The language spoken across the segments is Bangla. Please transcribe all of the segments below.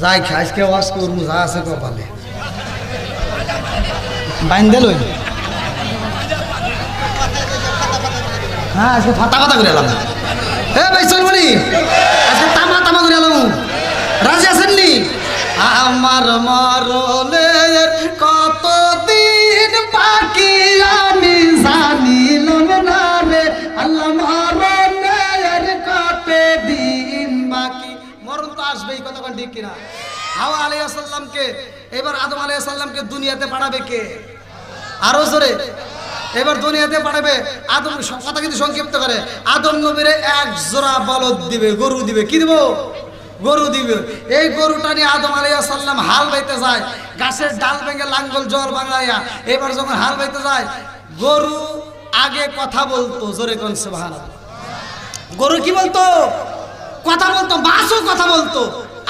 যাই খাইসকে ওয়াশ করবো যা আছে কপালে বাইন্দে লই হ্যাঁ আজকে ফাটা ফাটা করে এলাম হে ভাই চলবনি আজকে তামা তামা করে এলাম রাজি আছেন নি আমার মরণের কতদিন বাকি আমি জানিলাম না রে আল্লাহ মরণের কতদিন বাকি মরণ তো আসবেই কতক্ষণ ঠিক কিনা হাওয়া আলাইহিস সালামকে এবার আদম আলাইহিস সালামকে দুনিয়াতে পাঠাবে কে আরো জোরে এবার দুনিয়াতে পাঠাবে আদম কথা কিন্তু সংক্ষিপ্ত করে আদম নবীরে এক জোড়া বলদ দিবে গরু দিবে কি দিব গরু দিবে এই গরুটা নিয়ে আদম আলাইহিস সালাম হাল বাইতে যায় গাছের ডাল ভেঙে লাঙ্গল জল বানাইয়া এবার যখন হাল বাইতে যায় গরু আগে কথা বলতো জোরে কোন সুবহানাল্লাহ গরু কি বলতো কথা বলতো মাছও কথা বলতো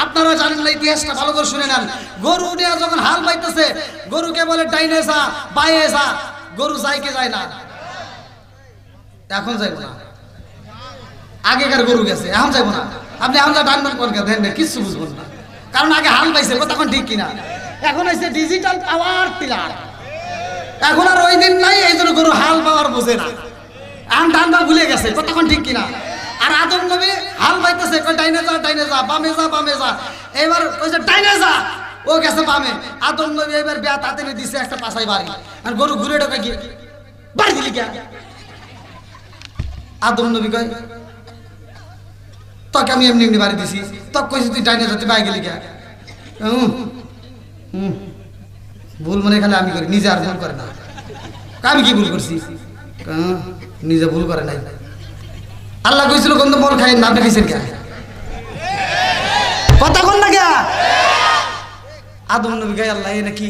আপনারা জানেন না ইতিহাসটা ভালো করে শুনে নেন গরু নিয়ে যখন হাল বাইতেছে গরুকে বলে ডাইনে যা বাইরে যা গরু যায় কি যায় না এখন যাইব না আগেকার গরু গেছে এখন যাইব না আপনি এখন যা ডান ডান করে দেন না কিছু বুঝবেন না কারণ আগে হাল পাইছে তখন ঠিক কিনা এখন হয়েছে ডিজিটাল পাওয়ার টিলার এখন আর ওই দিন নাই এই জন্য গরু হাল পাওয়ার বোঝে না এখন ডান ডান ভুলে গেছে তখন ঠিক কিনা আর আদম নবী হাল বাইতেছে ডাইনে যা বামে যা এবার কইছে ডাইনে যা ও গেছে বামে আদম নবী এবার বিয়া তাতে দিছে একটা পাছাই বাড়ি আর গরু ঘুরে ঢোকে কি বাড়ি দিলি কে আদম নবী কয় তোকে আমি এমনি এমনি বাড়ি দিছি তক কইছি তুই ডাইনে যা তুই বাই গেলি কে ভুল মনে খালি আমি করি নিজে আর ভুল করে না আমি কি ভুল করছি নিজে ভুল করে নাই আল্লাহ কইছিল কোন বল খাই না আপনি খাইছেন কে কথা কোন না কে আদম নবী গায় আল্লাহ এনে কি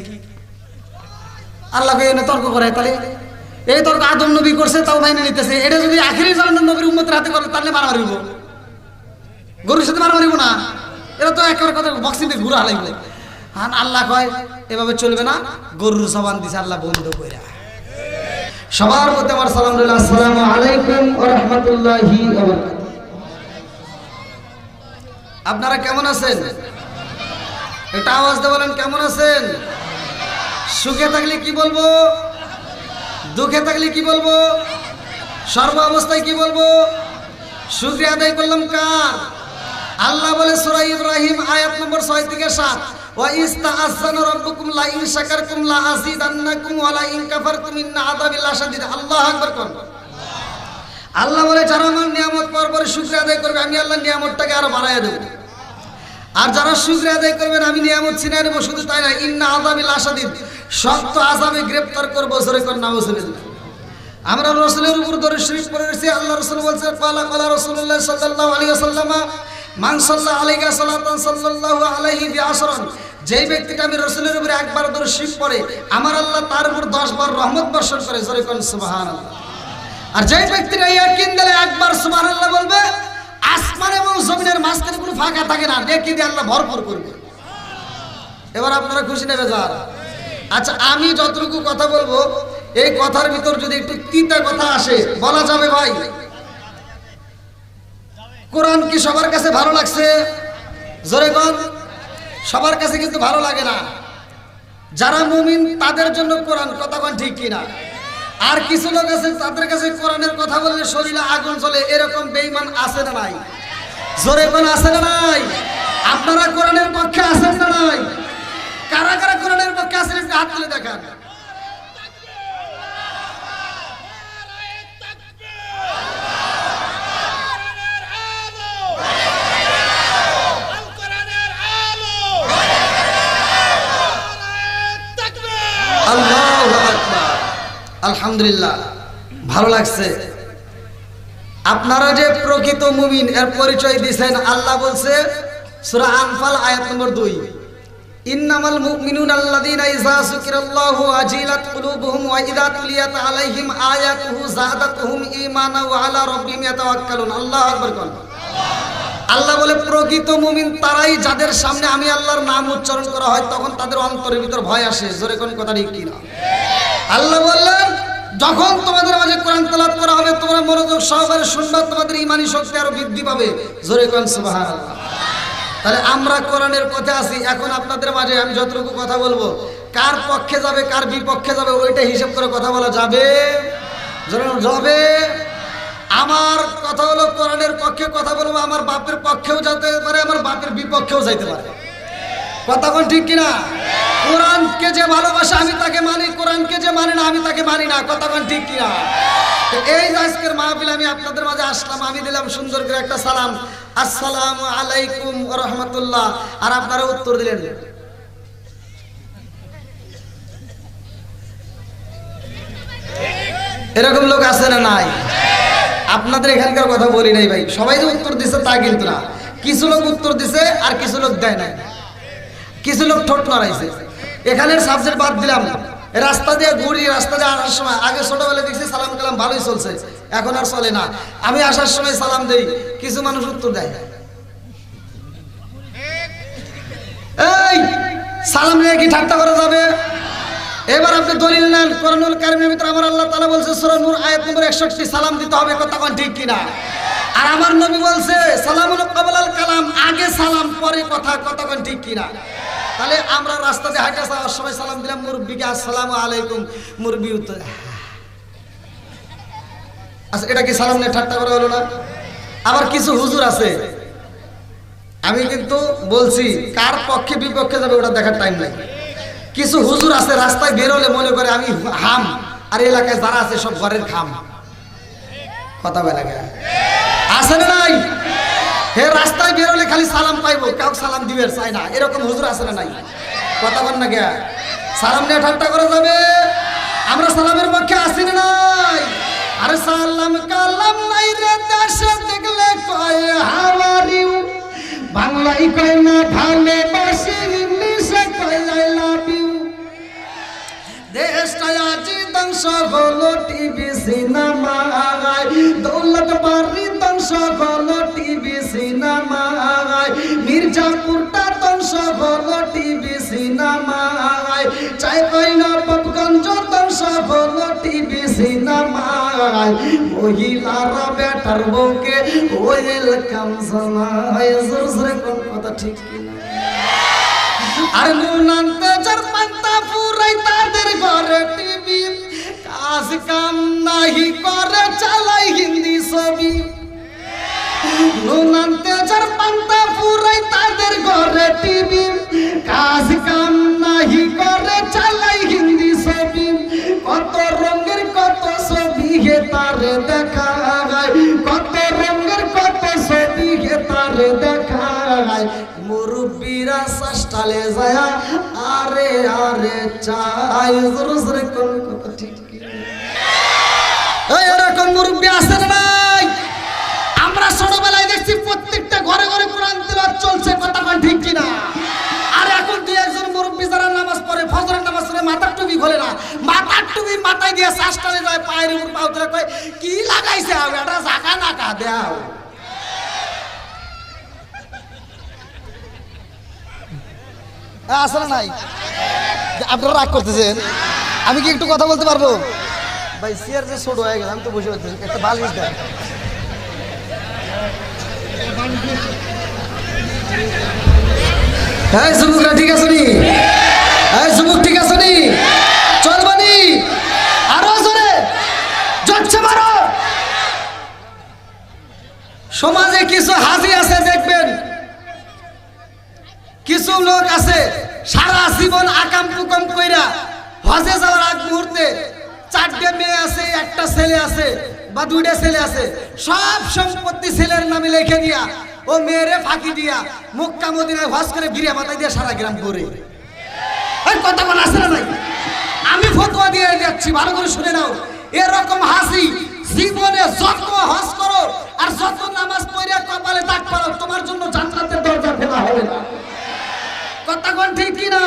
আল্লাহ কই এনে তর্ক করে তাহলে এই তর্ক আদম নবী করছে তাও মাইনে নিতেছে এটা যদি আখিরি জামানার নবীর উম্মতের হাতে করে তাহলে মারামারি হইব গরুর সাথে মারামারি হইব না এটা তো একেবারে কথা বক্সিং দিয়ে ঘুরা হালাইবে হ্যাঁ আল্লাহ কয় এভাবে চলবে না গরুর জবান দিছে আল্লাহ বন্ধ কইরা সবার প্রতি আমার সালাম রইল আসসালামু আলাইকুম ওয়া রাহমাতুল্লাহি ওয়া বারাকাতুহু আপনারা কেমন আছেন এটা আওয়াজ দিয়ে বলেন কেমন আছেন সুখে থাকলে কি বলবো দুঃখে থাকলে কি বলবো সর্ব অবস্থায় কি বলবো শুকরিয়া আদায় করলাম কার আল্লাহ বলে সূরা ইব্রাহিম আয়াত নম্বর 6 থেকে 7 ওয়া ইস্তাআযানা রাব্বুকুম লা ইন শাকারতুম লা আযীদান্নাকুম ওয়া লা ইন কাফারতুম ইন্না আযাবি লাশাদীদ আল্লাহু আকবার কোন আল্লাহ বলে যারা আমার নিয়ামত পাওয়ার পরে শুকরিয়া আদায় করবে আমি আল্লাহ নিয়ামতটাকে আরো বাড়ায়া দেব আর যারা শুকরিয়া আদায় করবেন আমি নিয়ামত ছিনায় নেব শুধু তাই না ইন্না আযাবি লাশাদীদ শক্ত আযাবে গ্রেফতার করব জোরে কোন নাউজুবিল্লাহ আমরা রাসূলের উপর দরুদ শরীফ পড়ে রয়েছি আল্লাহ রাসূল বলেছেন ক্বালা রাসূলুল্লাহ সাল্লাল্লাহু আলাইহি ওয়াসাল্লাম মান সাল্লা আলাইকা সালাতান সাল্লাল্লাহু আলাইহি বিআশরান যেই ব্যক্তিটা আমি রাসূলের উপরে একবার দরুদ শরীফ পড়ে আমার আল্লাহ তার উপর 10 বার রহমত বর্ষণ করে জোরে কোন সুবহানাল্লাহ আর যেই ব্যক্তিটা ইয়াকিন দিলে একবার সুবহানাল্লাহ বলবে আসমান এবং জমিনের মাঝখানে কোনো ফাঁকা থাকে না নেকি দিয়ে আল্লাহ ভরপুর করবে এবার আপনারা খুশি নেবে যার আচ্ছা আমি যতটুকু কথা বলবো এই কথার ভিতর যদি একটু তিতা কথা আসে বলা যাবে ভাই কোরআন কি সবার কাছে ভালো লাগছে জোরে কোন সবার কাছে কিন্তু ভালো লাগে না যারা মুমিন তাদের জন্য কোরআন কথা কোন ঠিক কিনা আর কিছু লোক আছে তাদের কাছে কোরআনের কথা বললে শরীরে আগুন জ্বলে এরকম বেঈমান আছে না নাই জোরে কোন আছে না নাই আপনারা কোরআনের পক্ষে আছেন না নাই কারা কারা কোরআনের পক্ষে আছেন একটু হাত তুলে দেখান আলহামদুলিল্লাহ ভালো লাগছে আপনারা যে প্রকৃত মুমিন এর পরিচয় দিয়েছেন আল্লাহ বলছে সূরা আনফাল আয়াত নম্বর 2 ইন্নামাল মুমিনুনা আল্লাযীনা ইযা যুকিরাল্লাহু ওয়াজিলাত কুলুবুহুম ওয়া ইযা তুলিয়াত আলাইহিম আয়াতুহু যাদাতুহুম ঈমানা ওয়া আলা রাব্বিহিম ইয়াতাওয়াক্কালুন আল্লাহু আকবার কোন আল্লাহ বলে প্রকৃত মুমিন তারাই যাদের সামনে আমি আল্লাহর নাম উচ্চারণ করা হয় তখন তাদের অন্তরের ভিতর ভয় আসে জোরে কোন কথা ঠিক কিনা আল্লাহ বললেন যখন তোমাদের মাঝে কোরআন তেলাওয়াত করা হবে তোমরা মনোযোগ সহকারে শুনবে তোমাদের ঈমানি শক্তি আরো বৃদ্ধি পাবে জোরে কোন সুবহানাল্লাহ তাহলে আমরা কোরআনের পথে আছি। এখন আপনাদের মাঝে আমি যতটুকু কথা বলবো, কার পক্ষে যাবে কার বিপক্ষে যাবে ওইটা হিসাব করে কথা বলা যাবে যাবে। আমার কথা হলো কোরআনের পক্ষে কথা বলবো, আমার বাপের পক্ষেও যেতে পারে, আমার বাপের বিপক্ষেও যাইতে পারে। কথা কোন ঠিক কিনা? কোরআনকে যে ভালোবাসে আমি তাকে মানি, কোরআনকে যে মানে না আমি তাকে মানি না। কথা কোন ঠিক কিনা? এই আজকের মাহফিল আমি আপনাদের মাঝে আসলাম, আমি দিলাম সুন্দর করে একটা সালাম, আসসালামু আলাইকুম ওয়া রাহমাতুল্লাহ, আর আপনারা উত্তর দিলেন। এরকম লোক আছে না নাই? আপনাদের এখানকার কথা বলি নাই ভাই, সবাই যে উত্তর দিছে তা কিন্তু না। কিছু লোক উত্তর দিছে আর কিছু লোক দেয় নাই, কিছু লোক ঠোঁট নড়াইছে। এখানের সাবজেক্ট বাদ দিলাম। রাস্তা দিয়ে ঘুরি, রাস্তা দিয়ে আসার সময় আগে ছোটবেলায় দেখছি সালাম কালাম ভালোই চলছে, এখন আর চলে না। আমি আসার সময় সালাম দেই, কিছু মানুষ উত্তর দেয়। এই সালাম নিয়ে কি ঠাট্টা করা যাবে? এবার আপনি দলিল নেন, কোরআনুল কারীমের ভিতরে আমার আল্লাহ তাআলা বলছে সূরা নূর আয়াত নম্বর 61 সালাম দিতে হবে। কথা কোন ঠিক কিনা? আর আমার নবী বলছে সালামুল ক্বাবলাল কালাম, আগে সালাম পরে কথা। কথা কোন ঠিক কিনা? তাহলে আমরা রাস্তাতে হাঁটা যাওয়ার সময় সালাম দিলাম মুরব্বিকে, আসসালামু আলাইকুম, মুরব্বি উত্তর। আচ্ছা, এটা কি সালাম নিয়ে ঠাট্টা করা হলো না? আবার কিছু হুজুর আছে, আমি কিন্তু বলছি কার পক্ষে বিপক্ষে যাবে ওটা দেখার টাইম নাই। কিছু হুজুর আছে রাস্তায় বেরোলে মনে করে আমি হাম, আর এলাকায় যারা আছে সব ঘরের খাম। কথা বলা গেল আছে না নাই? হে রাস্তায় বেরোলে খালি সালাম পাইবো, কাউকে সালাম দিবে চাই না, এরকম হুজুর আছে না নাই? কথা বল না গে, সালাম নিয়ে ঠাট্টা করা যাবে? আমরা সালামের পক্ষে আসি না নাই? আরে সালাম কালাম নাই রে দেশে দেখলে কয় হাউ আর ইউ, বাংলায় কয় না ভালোবাসি, ইংলিশে কয় আই লাভ ইউ। দেশটা আজ ধ্বংস হলো টিভি সিনেমায়, দৌলত বাড়ি ধ্বংস হলো টিভি সিনেমায়, মির্জাপুরটা ধ্বংস হলো টিভি সিনেমায়, চাইপাইনা বাবগঞ্জ ধ্বংস হলো টিভি সিনেমায়, মহিলারা বেটার বউকে ওয়েলকাম জানায়। জোর জোরে কোন কথা ঠিক কিনা? আর নুনান্তে যার পান্তা ফুরাই তাদের ঘরে টিভি, কাজ কাম নাহি করে চালাই হিন্দি ছবি। নুনান্তে যার পান্তা ফুরাই তাদের ঘরে টিভি, কাজ কাম নাহি করে চালাই হিন্দি ছবি। কত রঙের কত ছবি হে তারে দেখায়, কত রঙের কত ছবি হে তারে দেখায়। মুরব্বিরা সাস্টালে যায় আরে আরে চাই। জোর জোরে কোন কথা ঠিক কিনা? এই এরকম মুরব্বি আছে না নাই? আমরা ছোটবেলায় দেখছি প্রত্যেকটা ঘরে ঘরে কোরআন তিলাওয়াত চলছে। কথা কোন ঠিক কিনা? আর এখন দুই একজন মুরব্বি যারা নামাজ পড়ে, ফজরের নামাজ পড়ে, মাথার টুপি খোলে না, মাথার টুপি মাথায় দিয়ে সাস্টালে যায়, পায়ের উপর পাও ধরে কয় কি লাগাইছে এটা জাগা না কা দেও। আসলে নাই, আপনারা রাগ করতেছেন, আমি কি একটু কথা বলতে পারবো? ভাই চেয়ার যে ছোট হয়ে গেল, আমি তো বসে পাচ্ছি, একটা বালিশ দেন। হ্যাঁ যুবকরা ঠিক আছে নি? হ্যাঁ যুবক ঠিক আছে নি? চলবানি আরো জোরে জোরছে মারো। সমাজে কিছু হাজি আছে দেখবেন, কিছু লোক আছে সারা জীবন আকাম কুকাম কইরা হজে যাওয়ার আগ মুহূর্তে 4টে মেয়ে আছে, একটা ছেলে আছে বা 2টা ছেলে আছে, সব সম্পত্তি ছেলের নামে লিখে দিয়া ও মেয়েরে ফাঁকি দিয়া মক্কা মদিনায় হজ করে ভিড়ে মাথায় দিয়ে সারা গ্রাম ঘুরে। এই কথা বলা আছে না নাই? আমি ফতোয়া দিয়ে যাচ্ছি, ভালো করে শুনে নাও। এরকম হাসি জীবনে যত হজ করো আর যত নামাজ পড়ে কপালে দাগ পারো, তোমার জন্য জান্নাতের দরজা খোলা হবে না। কথা কোন ঠিক কিনা?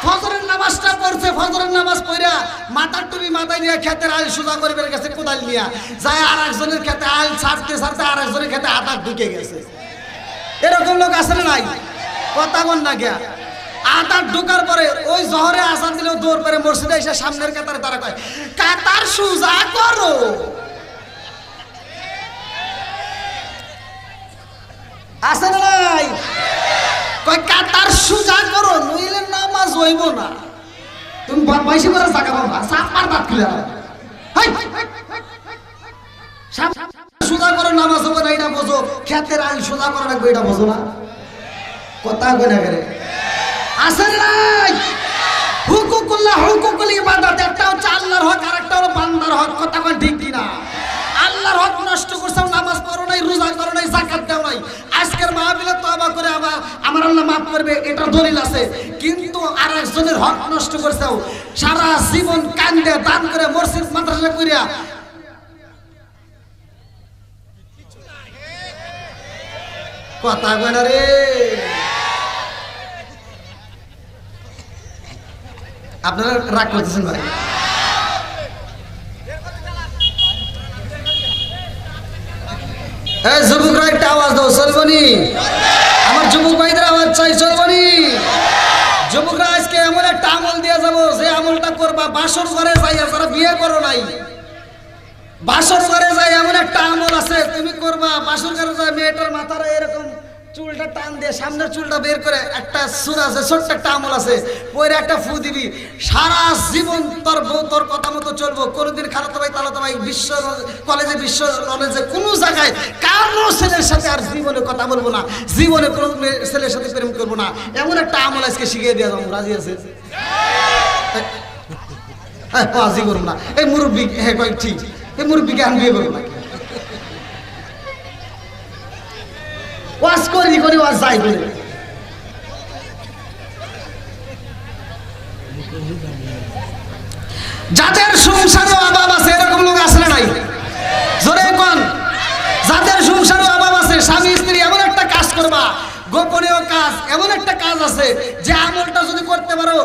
ফজরের নামাজটা পড়ছে, ফজরের নামাজ পড়া মাথার টুপি মাথায় নিয়ে খেতের আল সোজা করিবার গেছে কোদাল নিয়ে যায়, আর একজনের খেতে আল ছাড়তে ছাড়তে আর একজনের খেতে আটা ঢুকে গেছে। এরকম লোক আছে না নাই? কথা কোন না গিয়া আটা ঢুকার পরে ওই জহরে আসান দিলেও দৌড় করে মসজিদে এসে সামনের কাতারে তারা কয় কাতার সোজা করো। আছে না নাই? কয় কাতার সোজা করো নইলে নামাজ হইব না। তুমি বদমাইশি করে জায়গা পাবা, সাপার দাঁত খুলে হাই সোজা করো নামাজ হবে না, এটা বোঝো। খেতের আইন সোজা করা লাগবে, এটা বোঝো না? কথা কই না করে আছে না নাই? হুকুকুল্লাহ, হুকুকুল ইবাদত, একটা হচ্ছে আল্লাহর হক আর একটা হলো বান্দার হক। কথা কই ঠিক কি না? আল্লাহর হক নষ্ট করছাও, নামাজ পড়ো নাই, রোজা করো নাই, যাকাত দাও নাই। আজকের মাহফিলে তওবা করে আবার আমার আল্লাহ মাফ করবে, এটা দলিল আছে। কিন্তু আরেকজনের হক নষ্ট করছাও, সারা জীবন কান্দে দান করে মসজিদ মাদ্রাসা কইরা কথা কই না রে। আপনারা রাগ করতেছেন ভাই? এই যুবকরা একটা আওয়াজ দাও, চলবনি? আমার যুবক ভাইদের আওয়াজ চাই, চলবনি? যুবকরা আজকে এমন একটা আমল দিয়ে যাবো, যে আমলটা করবা বাসর ঘরে যাইয়া, যারা বিয়ে করো নাই বাসর ঘরে যাই, এমন একটা আমল আছে তুমি করবা। বাসর ঘরে যায় মেয়েটার মাথার এরকম চুলটা টান দিয়ে সামনের চুলটা বের করে একটা সুর আছে, ছোট্ট একটা আমল আছে, পরে একটা ফু দিবি। সারা জীবন তোর বউ তোর কথা মতো চলবো। কোনোদিন খালাতো ভাই তালাতো ভাই বিশ্ব কলেজে কোনো জায়গায় কারো ছেলের সাথে আর জীবনে কথা বলবো না, জীবনে কোনো ছেলের সাথে প্রেম করবো না। এমন একটা আমল আজকে শিখিয়ে দিয়ে যাবো, রাজি আছে? হ্যাঁ, রাজি করবো না। এই মুরব্বী, হ্যাঁ কয়েক ঠিক, এই মুরব্বীকে আমি বিয়ে করবো না। ওয়াজ করি করি ওয়াজ যাই করে যাদের সংসারে অভাব আছে, এরকম লোক আসলে নাই? জোরে কোন? যাদের সংসারে অভাব আছে, স্বামী স্ত্রী এমন একটা কাজ করবা, গোপনীয় কাজ, এমন একটা কাজ আছে যে আমলটা যদি করতে পারো,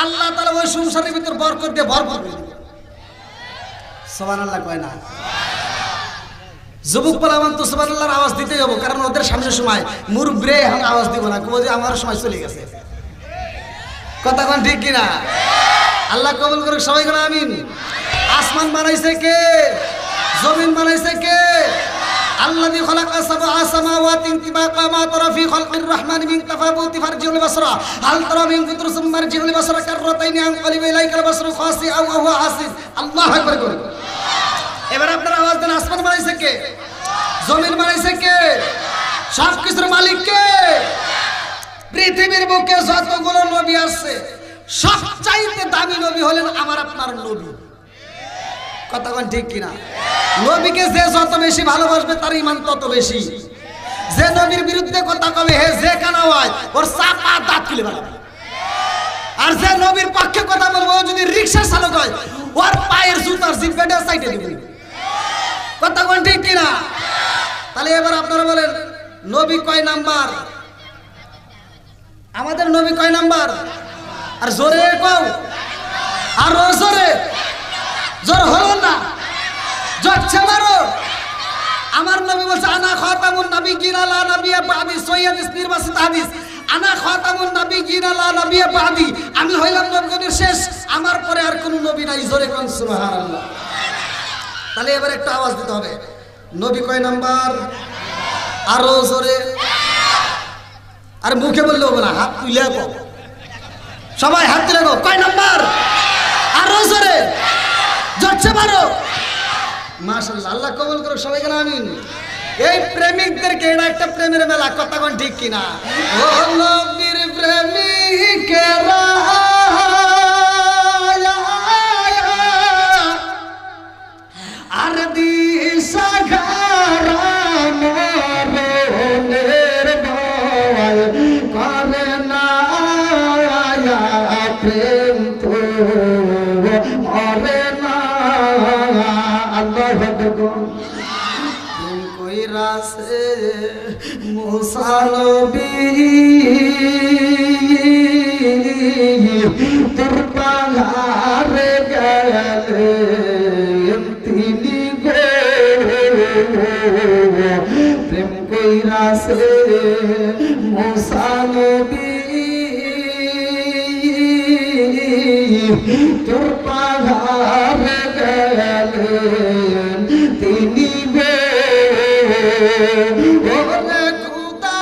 আল্লাহ তাআলা ওই সংসারের ভিতর বরকত দিয়ে ভরপুর করে দিবে। সুবহানাল্লাহ কয় না? যুবক বলাবান তো সুবহানাল্লাহর আওয়াজ দিতেই হবে, কারণ ওদের সামনের সময় মুরব্বি এখন আওয়াজ দিব না, কবে যে আমার সময় চলে গেছে। কথা কোন ঠিক কিনা? আল্লাহ কবুল করুক, সবাই বলেন আমিন। আসমান বানাইছে কে? জমিন বানাইছে কে? আল্লাযী খালাকা সাবআ সামাওয়াতিন তিবাকা মা তারা ফি খালকির রহমানি মিন তাফাবুতি ফারজিউল বাসরা হাল তারা মিন ফুতুর সুমারজিউল বাসরা কাররাতাইনি আনকালিবা ইলাইকাল বাসরু খাসিআ ওয়া হুয়া হাসিস। আল্লাহু আকবার করে। এবার আপনারা আওয়াজ দেন, আসমান বানাইছে কে? জমিন বানাইছে কে? সব কিছুর মালিক কে? পৃথিবীর বুকে যতগুলো নবী আছে, সবচাইতে দামি নবী হলেন আমার আপনার নবী। কথা কোন ঠিক কিনা? নবীকে যে যত বেশি ভালোবাসবে তার ঈমান তত বেশি। যে নবীর বিরুদ্ধে কথা কবে, হে যে কানা হয় ওর চাপা দাঁত খুলে ফেলাবে। আর যে নবীর পক্ষে কথা বলবো, ও যদি রিকশা চালক হয় ওর পায়ের জুতার জিপেটা সাইডে দিবে। কথা কোন ঠিক কিনা? তাহলে এবার আপনারা বলেন, নবী কয় নাম্বার? আমাদের নবী কয় নাম্বার? আর জোরে কও, আর জোরে, জোর হলো না, জোরছে মারো। আমার নবী বলছে, আনা খাতামুন নাবিয়্যিন লা নাবিয়্যা বাদি, সহিহ নির্বাচিত হাদিস। আনা খাতামুন নাবিয়্যিন লা নাবিয়্যা বাদি, আমি হইলাম নবীগণের শেষ, আমার পরে আর কোনো নবী নাই। জোরে কোন সুবহানাল্লাহ। তাহলে এবার একটা আওয়াজ দিতে হবে, নবী কয় নাম্বার? আরো জোরে। আর মুখে বললে হবে না, হাত তুলে গো, সবাই হাত তুলে গো, কয় নাম্বার? আরো জোরে, জোরছে মারো। মাশাআল্লাহ, আল্লাহ কবুল করুক, সবাই কেন আমিন। এই প্রেমিকদেরকে এটা একটা প্রেমের মেলা। কথা কোন ঠিক কিনা? ও নবীর প্রেমিকেরা আর দিশা ঘরানো মনের ভয় করে না, প্রেম তো করে না। আল্লাহ প্রেম কইরাছে মুসা নবী, তোর পাহাড়ে গেলেন তিনি গো। প্রেম কইরাছে মুসা নবী, তোর পাহাড়ে গেলেন তিনি গো। ওরে খুদা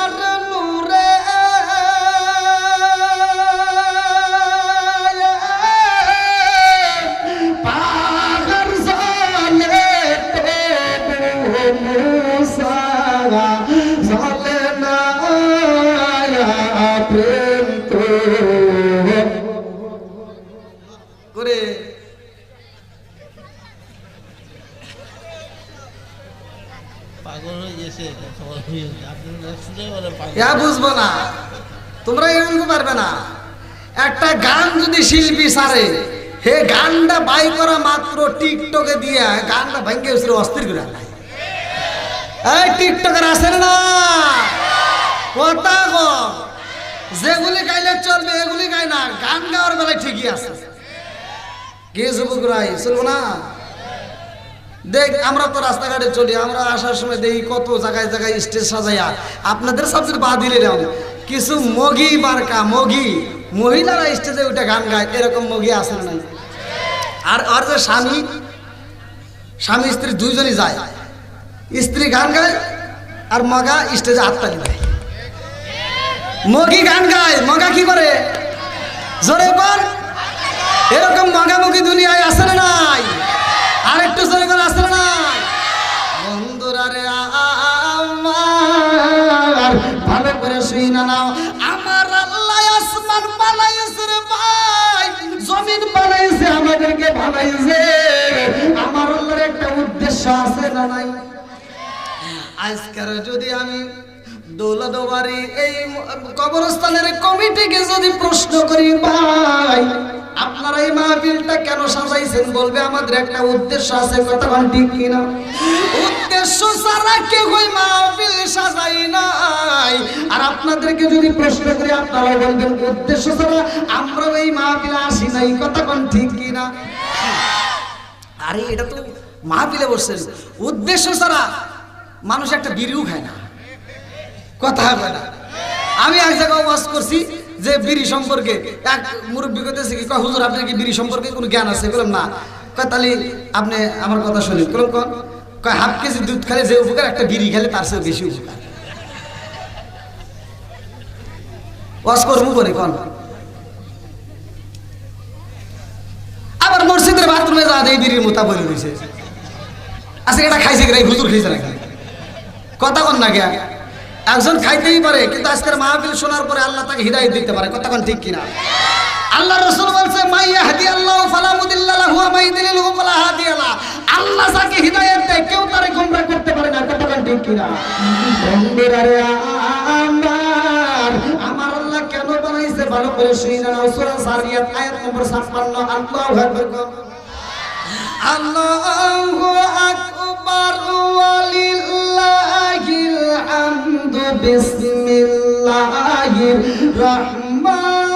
ইয়া বুঝবো না, তোমরা এমন পারবে না। একটা গান যদি শিল্পী সারে, হে গানটা বাই করা মাত্র টিকটকে দিয়ে গানটা ভাঙ্গে উসরে অস্থির করে আলাই। এই টিকটকের আসেন না কথা গো, যেগুলি গাইলে চলবে এগুলি গাই না, গান গাওয়ার বেলায় ঠিকই আছে। কে যুবকরাই চলবো না? দেখ আমরা তো রাস্তাঘাটে চলি, আমরা আসার সময় দেখি কত জায়গায় জায়গায় স্টেজ সাজাইয়া, আপনাদের সাবজেক্ট বাদ দিলে কিছু মগি বারকা মগি মহিলারা স্টেজে উঠে গান গায়, এরকম মগি আছে না? আর যে স্বামী স্ত্রী দুইজনই যায়, স্ত্রী গান গায় আর মগা স্টেজে আত্মালি দেয়। মগি গান গায়, মগা কি করে জোরে বল? এরকম মগামুখী দুনিয়ায় আছে না নাই? আরেকটু জোরে করে আছে না নাই? বন্ধুরা রে আমার ভালো করে শুই না নাও, আমার আল্লাহ আসমান বানাইছে রে ভাই, জমিন বানাইছে, আমাদেরকে বানাইছে, আমার আল্লাহর একটা উদ্দেশ্য আছে না নাই? আজকের যদি আমি দৌলতবাড়ি এই কবরস্থানের কমিটিকে যদি প্রশ্ন করি, ভাই আপনারা এই মাহফিলটা কেন সাজাইছেন, বলবে আমাদের একটা উদ্দেশ্য আছে। কথা বল ঠিক কিনা? উদ্দেশ্য ছাড়া কেউ ওই মাহফিল সাজাই নাই। আর আপনাদেরকে যদি প্রশ্ন করি, আপনারা বলবেন উদ্দেশ্য ছাড়া আমরা এই মাহফিলে আসি নাই। কথা বল ঠিক কিনা? আরে এটা তো মাহফিলে বসছেন, উদ্দেশ্য ছাড়া মানুষ একটা বিড়িও খায় না। কথা হয় না? আমি এক জায়গায় ওয়াজ করছি যে বিড়ি সম্পর্কে, এক মুরব্বী কইতেছে কি, কয় হুজুর আপনার কি বিড়ি সম্পর্কে কোনো জ্ঞান আছে? বললাম না। কয় তাহলে আপনি আমার কথা শুনুন। বললাম কোন? কয় হাফ কেজি দুধ খেলে যে উপকার, একটা বিড়ি খেলে তার চেয়ে বেশি উপকার। ওয়াজ করবো করে কোন? আবার মসজিদের বাথরুমে যা এই বিড়ির মোতা বলে দিয়েছে, আজকে এটা খাইছে কিনা, হুজুর খাইছে নাকি? কথা কন না গিয়া একজন খাইতেই পারে, কিন্তু আজকের মাহফিল শোনার পরে আল্লাহ তাকে হিদায়াত দিতে পারে। কথা কোন ঠিক কিনা? আল্লাহ রাসূল বলেছে মাই ইয়াহদিয়াল্লাহু ফালা মুদিল্লা লাহু ওয়া মাই ইউদ্লিলহু ফালা হাদিয়া লাহু। আল্লাহ যাকে হিদায়াত দেয় কেউ তারে গোমরাহ করতে পারে না। কথা কোন ঠিক কিনা? বন্ধুরা রে আমার আল্লাহ কেন বানাইছে ভালো করে শুনে নাও। সূরা যারিয়াত আয়াত নম্বর 56। আল্লাহু আকবার। আল্লাহু আকবার ওয়ালিল্লাহিল হামদু। বিসমিল্লাহির রহমানির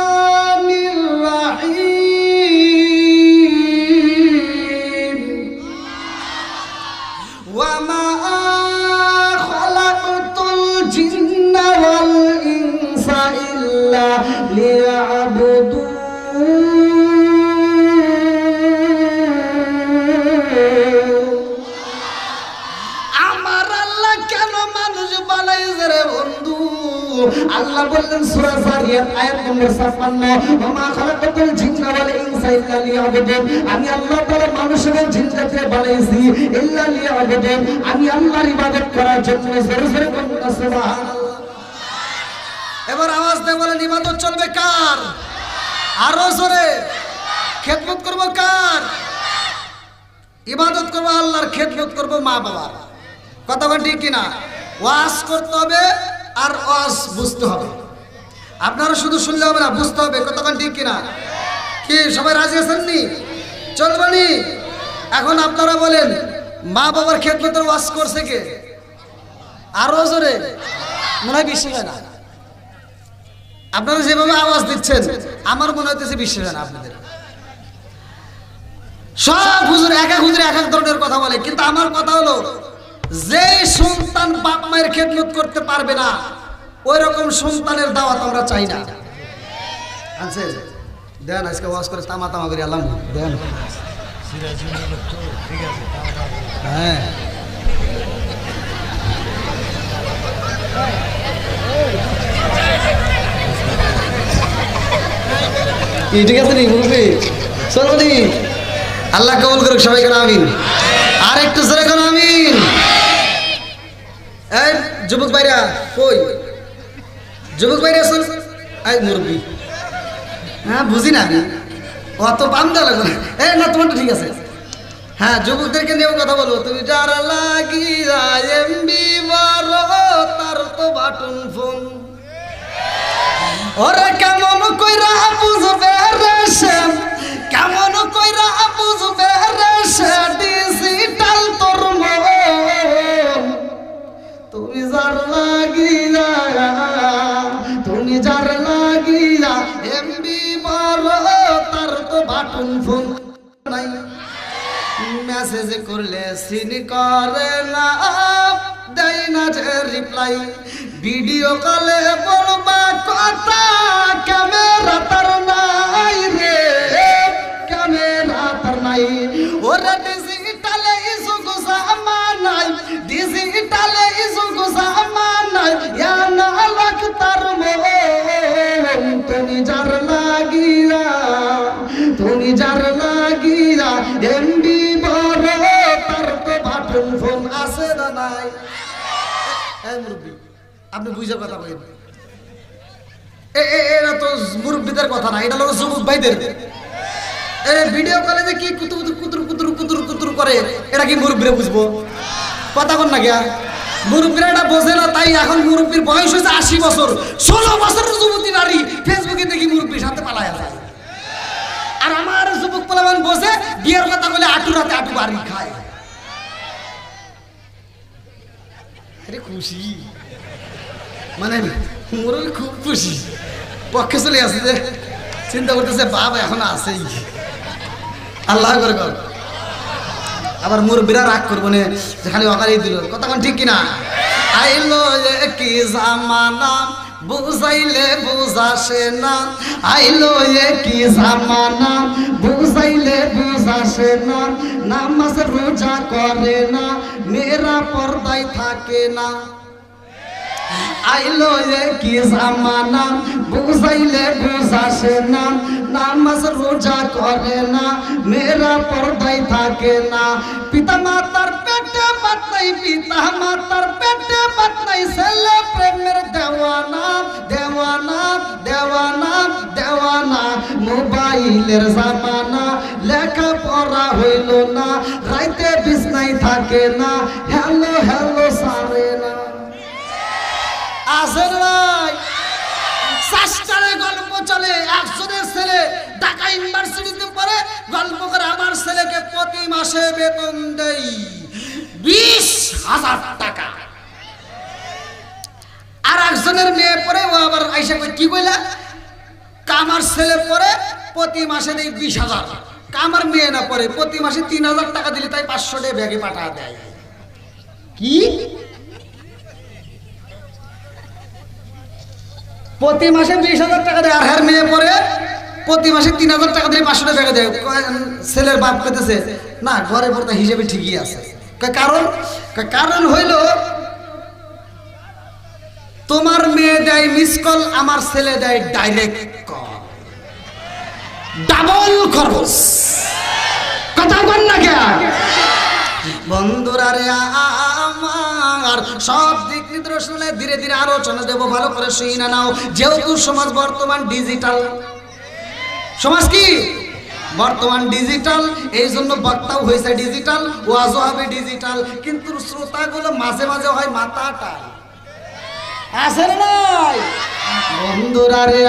রহিম। ওয়া মা খালাকতুল জিন্না ওয়াল ইনসা ইল্লা লিয়াবুদুন। আল্লাহ বললেন সূরা যারিয়াত আয়াত নম্বর 56, ওয়া মা খালাকাতুল জিন্না ওয়াল ইনসা ইল্লা লিয়াবুদুন। আমি আল্লাহ তাআলা মানুষ এবং জিনকে বানাইছি ইল্লা লিয়াবুদুন, আমি আল্লাহর ইবাদত করার জন্য। জোরে জোরে বলুন সুবহানাল্লাহ। এবার আওয়াজ দিয়ে বলেন ইবাদত চলবে কার? আরো জোরে। খেদমত করব কার? ইবাদত করব আল্লাহর, খেদমত করব মা বাবার। কথা বল ঠিক কিনা? ওয়াজ করতে হবে আর ওয়াজ বুঝতে হবে। আপনারা শুধু শুনলে হবে না, বুঝতে হবে। কতক্ষণ ঠিক কিনা? কি সবাই রাজি আছেন নি? চলবানি? এখন আপনারা বলেন মা বাবার খেদমতের ওয়াজ করছে কে? আরো জোরে। মনে হয় বিশ্বাস হয় না। আপনারা যেভাবে আওয়াজ দিচ্ছেন আমার মনে হইতেছে বিশ্বাস হয় না আপনাদের। সব হুজুর এক এক হুজুর এক এক ধরনের কথা বলে, কিন্তু আমার কথা হলো যে সন্তান বাপ মায়ের খেদমত করতে পারবে না, ওই রকম সন্তানের দাওয়াত আমরা চাই না। আনছে দেন আজকে ওয়াজ করে তামা তামা করে আলাম দেন। হ্যাঁ ঠিক আছে নি মুরব্বি? চলো নি, আল্লাহ কবুল করুক সবাইকে আমিন। আর একটু জোরে করো আমিন। এই যুবক ভাইরা কই? যুবক ভাইরা আসুন। এই মুরব্বি, হ্যাঁ বুঝি না আমি, অত পাম দেওয়া লাগবে না। এই না তোমারটা ঠিক আছে। হ্যাঁ যুবকদেরকে নিয়েও কথা বলো। তুমি যারা লাগি এমবি বড় তার তো বাটন ফোন। ওরে কেমন কইরা বুঝবে রে সে, কেমন কইরা বুঝবে রে সে ডিজিটাল তোর মন, তুমি যার লাগিয়া, তুমি যার লাগিয়া এমবি বড় তার তো বাটন ফোন নাই, মেসেজ করলে সিন করে না, দেয় না যে রিপ্লাই, ভিডিও কলে বলবা কথা ক্যামেরা তার নাই রে, ক্যামেরা তার নাই। ওরে ডিজিটালে ইসুক জামানাই, ডিজিটালে ইসুক জামানাই ইয়া না লাখ তার মন, তুমি যার লাগিয়া, তুমি যার লাগিয়া এমবি বড় তার তো বাটন ফোন আছে না নাই? এই মুরব্বী আপনি বুঝে কথা বলেন, এরা তো মুরব্বীদের কথা না, এটা হলো যুবক ভাইদের। ভিডিও কলে যে কি কুতুর কুতুর কুতুর কুতুর কুতুর করে, এটা কি মুরব্বীরা বুঝবো? কথা বল না গিয়া, মুরব্বীরা এটা বোঝে না, তাই এখন মুরব্বীর বয়স হয়েছে 80 বছর, 16 বছরের যুবতী নারী ফেসবুকে দেখি মুরব্বীর সাথে পালায়া যায়। আর আমার যুবক পোলাপান বসে বিয়ের কথা বলে আটু রাতে আটু বাড়ি খায়। আরে খুশি মানে মুরব্বী খুব খুশি, পক্ষে চলে আসছে যে চিন্তা করতেছে বাবা এখন আছেই, আল্লাহ করে কর। আবার মুরব্বীরা রাগ করবো না যে খালি অকালেই দিল, কথা কোন ঠিক কিনা? আইলো কি জামানা বুঝাইলে বুঝাসে না, আইলো কি জামানা বুঝাইলে বুঝাসে না, নামাজ রোজা করে না, মেয়েরা পর্দায় থাকে না। আইলো কি জামানা বুঝাইলে বুঝাসে না, নামাজ রোজা করে না, মেয়েরা পর্দায় থাকে না। পিতা মাতার পেটে ভাত নাই, পিতা মাতার পেটে ভাত নাই, ছেলে প্রেমের দেওয়ানা দেওয়ানা দেওয়ানা দেওয়ানা। মোবাইলের জামানা, লেখা পড়া হইল না, রাইতে বিছনায় থাকে না, হ্যালো হ্যালো সারে না। আসেন নাই সাস্টারে গল্প চলে, একজনের ছেলে ঢাকা ইউনিভার্সিটিতে পড়ে, গল্প করে আমার ছেলেকে প্রতি মাসে বেতন দেই 20,000 টাকা। আর একজনের মেয়ে পড়ে, ও আবার আইসা কি কইলা, আমার ছেলে পড়ে প্রতি মাসে দেই 20,000, আমার মেয়ে না পড়ে প্রতি মাসে 3,000 টাকা দিলে তাই 500 টাকা ব্যাগে পাঠা দেয়। কি প্রতি মাসে 20,000 টাকা দেয়, আর হ্যার মেয়ে পরে প্রতি মাসে 3,000 টাকা দিয়ে 500 টাকা দেয়। ছেলের বাপ কইতেছে না ঘরে ভর্তা হিসেবে ঠিকই আছে। কারণ হইল তোমার মেয়ে দেয় মিস কল, আমার ছেলে দেয় ডাইরেক্ট কল, ডাবল খরচ। কথা বল না কে বন্ধুরা রে আমার, সব দিক নির্দেশনা ধীরে ধীরে আলোচনা দেব, ভালো করে শুনে নাও। যেহেতু সমাজ বর্তমান ডিজিটাল সমাজ, কি বর্তমান ডিজিটাল, এই জন্য বক্তাও হয়েছে ডিজিটাল, ওয়াজও হবে ডিজিটাল, কিন্তু শ্রোতাগুলো মাঝে মাঝে হয় মাথাটা আসে নাই। বন্ধুরা রে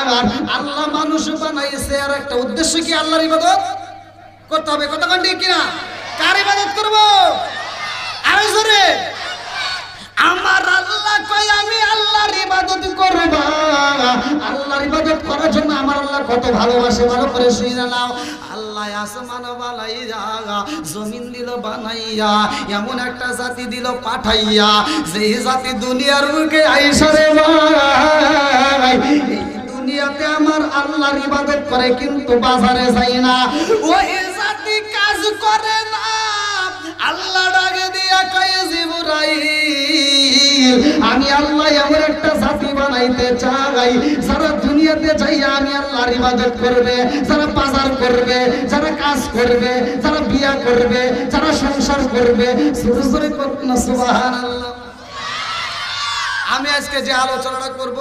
আমার, আল্লাহ মানুষ বানাইছে আর একটা উদ্দেশ্য, কি আল্লাহর ইবাদত করতে হবে। কথা কোন ঠিক কিনা? কার ইবাদত করব? আরো জোরে। আমার আল্লাহ কয় আমি আল্লাহর ইবাদত করব। আল্লাহর ইবাদত করার জন্য আমার আল্লাহ কত ভালোবাসে, ভালো করে শুনে নাও। আল্লাহ আসমান বানাইয়া, জমিন দিল বানাইয়া, এমন একটা জাতি দিল পাঠাইয়া, যেই জাতি দুনিয়ার বুকে আইসা রে ভাই, দুনিয়াতে আমার আল্লাহর ইবাদত করে কিন্তু বাজারে যায় না। ওই জাতি কাজ করে না, আল্লাহ ডাকে দিয়া কয় জিবরাইল, আমি আল্লাহ এমন একটা জাতি বানাইতে চাই যারা দুনিয়াতে যাইয়া আমি আল্লাহর ইবাদত করবে, যারা বাজার করবে, যারা কাজ করবে, যারা বিয়া করবে, যারা সংসার করবে। সুবহানাল্লাহ। আমি আজকে যে আলোচনাটা করব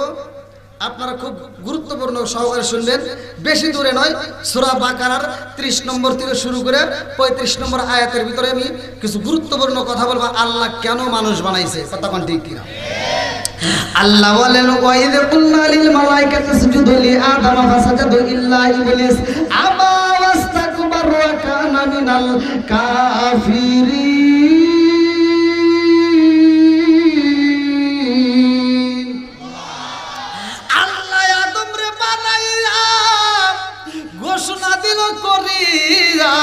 আপনারা খুব গুরুত্বপূর্ণ সহকারে শুনবেন, বেশি দূরে নয়। সূরা বাকারার 30 নম্বর থেকে শুরু করে 35 নম্বর আয়াতের ভিতরে আমি কিছু গুরুত্বপূর্ণ কথা বলবো। আল্লাহ কেন মানুষ বানাইছে, কথা কোন ঠিক কিনা? আল্লাহ বলেন ওয়াইদ কুল্লা লিল মালাইকাতি ইসজুদু লি আদম ফাসাজাদু ইল্লা ইবলিস আবা ওয়াস্তাকবার ওয়া কানা মিনাল কাফিরিন। আল্লাহ আদম রে বানাইয়া ঘোষণা দিল করিয়া,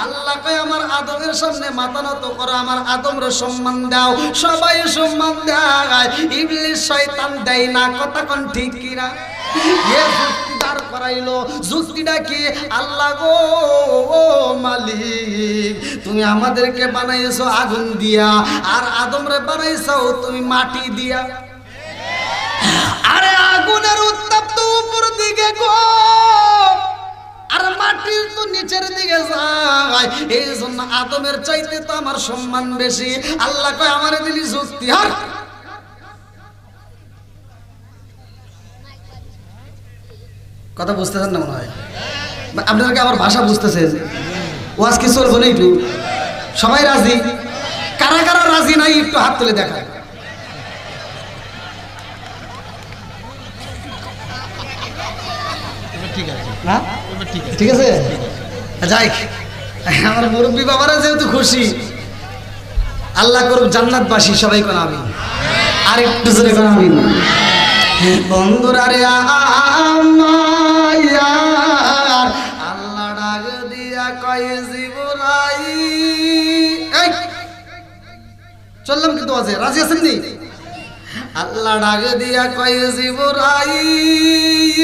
আল্লাহ কয় আমার আদমের সামনে মাথা নত করো, আমার আদমরে সম্মান দাও। সবাই সম্মান দেয়, ইবলিস শয়তান দেয় না। কথা কোন ঠিক কিনা? এ যুক্তি দাঁড় করাইলো। যুক্তিটা কি? আল্লাহ গো মালিক, তুমি আমাদেরকে বানাইছো আগুন দিয়া, আর আদমরে বানাইছো তুমি মাটি দিয়া। আরে আগুনের উত্তাপ তো উপর দিকে গো, আর মাটির তো নিচের দিকে যায়, এই জন্য আদমের চাইতে তো আমার সম্মান বেশি। আল্লাহ কয় আমার দিলি যুক্তি। আর কথা বুঝতেছেন না মনে হয়? আপনারা কি আমার ভাষা বুঝতেছেন? ওয়াজ কি চলবো না? একটু সবাই রাজি? কারা কারা রাজি নাই একটু হাত তুলে দেখায়। ঠিক আছে, যাই। আমার মুরব্বী বাবারা যেহেতু খুশি, আল্লাহ করুক জান্নাতবাসী। সবাই কোন আমিন। আর একটু জোরে কোন আমিন। বন্ধুরা রে আল্লাহ ডাক দিয়া কয় জিবরাইল, চললাম কিন্তু আছে, রাজি আছেন নি? আল্লাহ ডাক দিয়া কয় জিবরাইল,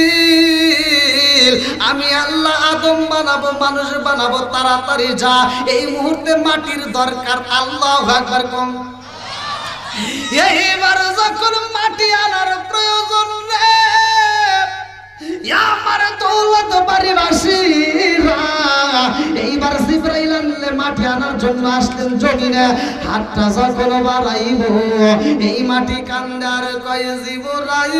আমি আল্লাহ আদম বানাবো, মানুষ বানাবো, তাড়াতাড়ি যা, এই মুহূর্তে মাটির দরকার। আল্লাহু আকবার কোন। এইবার যখন মাটি আনার প্রয়োজন রে, আমার দৌলত বাড়িবাসীরা এইবার জিবরাইল আনলে মাটি আনার জন্য আসলেন জমিনে। হাতটা যখন বাড়াইব, এই মাটি কান্দে আর কয় জিবরাইল,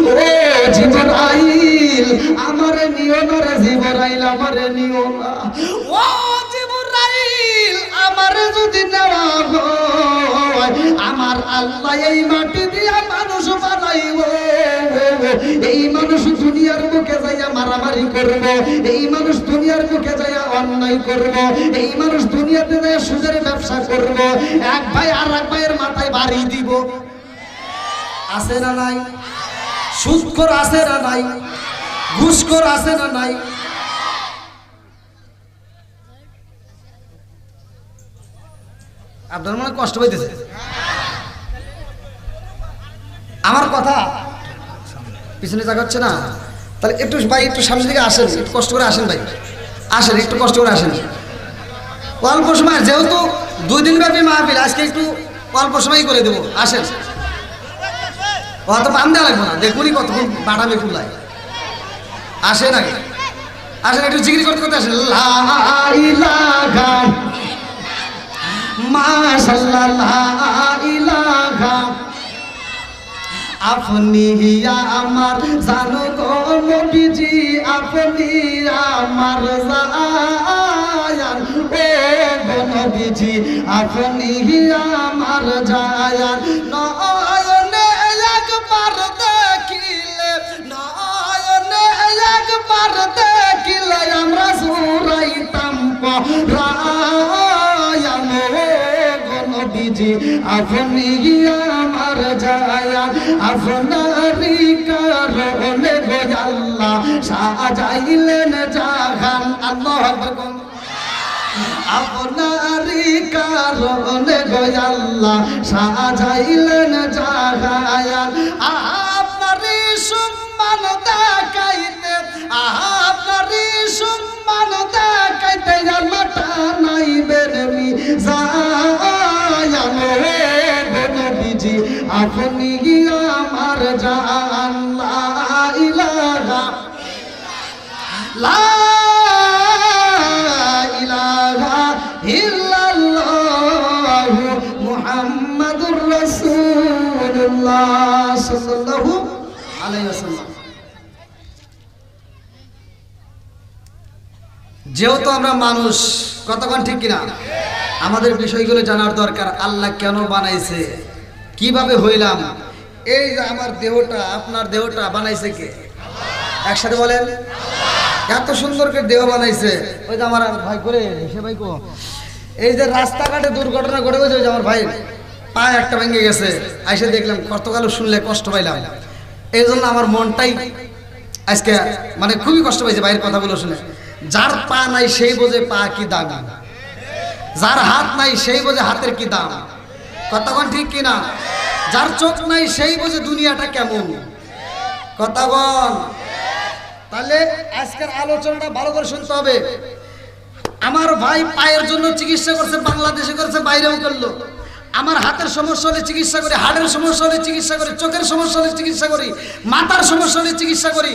ও জিবরাইল আমারে নিও না রে, জিবরাইল আমারে নিও না। ও জিবরাইল আমারে যদি নেওয়া হয়, আমার আল্লাহ এই মাটি দিয়া মানুষ বানাইব। এই মানুষ দুনিয়ার মুখে যাইয়া মারামারি করবে, এই মানুষ দুনিয়ার মুখে যাইয়া অন্যায় করবে, এই মানুষ দুনিয়াতে যাইয়া সুদের ব্যবসা করবে, এক ভাই আর এক ভাইয়ের মাথায় বাড়ি দিব। আছে না নাই? সুদখোর আছে না নাই? ঘুষখোর আছে না নাই? আপনার মনে কষ্ট হইতেছে আমার কথা? পিছনে জায়গা হচ্ছে না? তাহলে একটু ভাই একটু সামনের দিকে আসেন, একটু কষ্ট করে আসেন ভাই, আসেন একটু কষ্ট করে আসেন। অল্প সময়, যেহেতু 2 দিন ব্যাপী মাহফিল, আজকে একটু অল্প সময় করে দেবো। আসেন, অত পাম দেওয়া লাগবে না, দেখুনই কতক্ষণ বাড়াবে কুলায়। আসেন আগে, আসেন একটু জিকির করতে করতে আসেন। লা ইলাহা মাশাআল্লাহ, লা ইলাহা আপনি আমার জানো গো নবীজি, আপনি আমার জায়ান, ও গো নবীজি আপনি আমার জায়ান। নয়নে একবার দেখিলে, নয়নে একবার দেখিলে আমরা জুড়াইতাম পরায়ান, ও গো নবীজি আপনি আমার জায়ান। আপনারি কারণে গো আল্লাহ সাজাইলেন জাহান। আল্লাহু আকবার। আপনারি কারণে গো আল্লাহ সাজাইলেন জাহান। আপনারি সম্মান দেখাইতে, আপনারি সম্মান দেখাইতে আল্লাহ টানাইবেন মিজান, ও নবীজি আপনি আমার জান। লা ইলাহা, লা ইলাহা ইল্লাল্লাহু মুহাম্মাদুর রাসূলুল্লাহ সাল্লাল্লাহু আলাইহি ওয়াসাল্লাম। যেহেতু আমরা মানুষ, কতক্ষণ ঠিক কিনা? আমাদের বিষয়গুলো জানার দরকার। আল্লাহ কেন বানাইছে, কিভাবে হইলাম, এই যে আমার দেহটা, আপনার দেহটা বানাইছে কে? একসাথে বলেন। এত সুন্দর করে দেহ বানাইছে। ওই যে আমার ভাই করে সে ভাই কো, এই যে রাস্তাঘাটে দুর্ঘটনা ঘটে গেছে, ওই যে আমার ভাই পায়ে একটা ভেঙে গেছে, আইসে দেখলাম, কতকাল শুনলে কষ্ট পাইলাম। এই জন্য আমার মনটাই আজকে মানে খুবই কষ্ট পাইছে ভাইয়ের কথাগুলো শুনে। যার পা নাই সেই বোঝে পা কি দাম, যার হাত নাই সেই বোঝে হাতের কি দাম। কতক্ষণ ঠিক কিনা? যার চোখ নাই সেই বোঝে দুনিয়াটা কেমন। কতক্ষণ? তাহলে আজকের আলোচনাটা ভালো করে শুনতে হবে। আমার ভাই পায়ের জন্য চিকিৎসা করছে, বাংলাদেশে করছে, বাইরেও করলো। আমার হাতের সমস্যা হলে চিকিৎসা করি, হাড়ের সমস্যা হলে চিকিৎসা করি, চোখের সমস্যা হলে চিকিৎসা করি, মাথার সমস্যা হলে চিকিৎসা করি,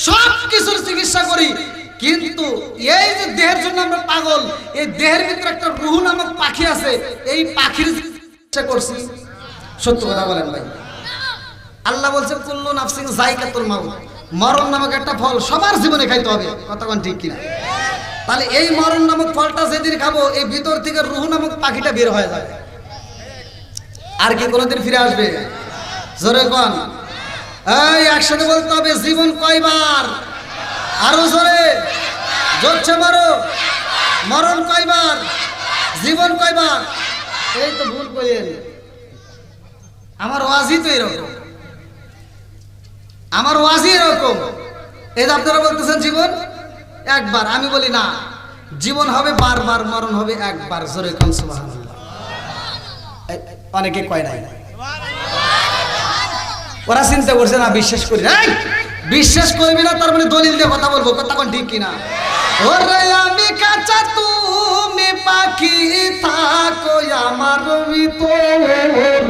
সব কিছুর চিকিৎসা করি। কিন্তু এই যে দেহের জন্য আমরা পাগল, এই দেহের ভিতরে একটা রুহ নামক পাখি আছে, এই পাখির চিকিৎসা করছি। সত্য কথা বলেন ভাই। আল্লাহ বলছে কুল্লু নাফসিন যায়কাতুল মাউত, মরণ নামক একটা ফল সবার জীবনে খাইতে হবে। কতক্ষণ ঠিক কিনা? তাহলে এই মরণ নামক ফলটা যেদিন খাবো, এই ভিতর থেকে রুহ নামক পাখিটা বের হয়ে যাবে। আর কি কোনোদিন ফিরে আসবে? জোরে কোন? এই একসাথে বলতে হবে, জীবন কয়বার? আরো জোরে, জোরছে মারো। মরণ কয়বার? জীবন কয়বার? এই তো ভুল কইলেন। আমার ওয়াজি তো এরকম, আমার ওয়াজি এরকম। এই যে আপনারা বলতেছেন জীবন একবার, আমি বলি না, জীবন হবে বারবার, মরণ হবে একবার। জোরে কোন সুবহানাল্লাহ। অনেকে কয় নাই, ওরা চিন্তা করছে না, বিশ্বাস করি না। বিশ্বাস করবি না তার মানে দলিল দিয়ে কথা বলবো। কতক্ষণ ঠিক কিনা? ওরে আমি কাঁচা তুমি পাখি, থাকো আমার ভিতর।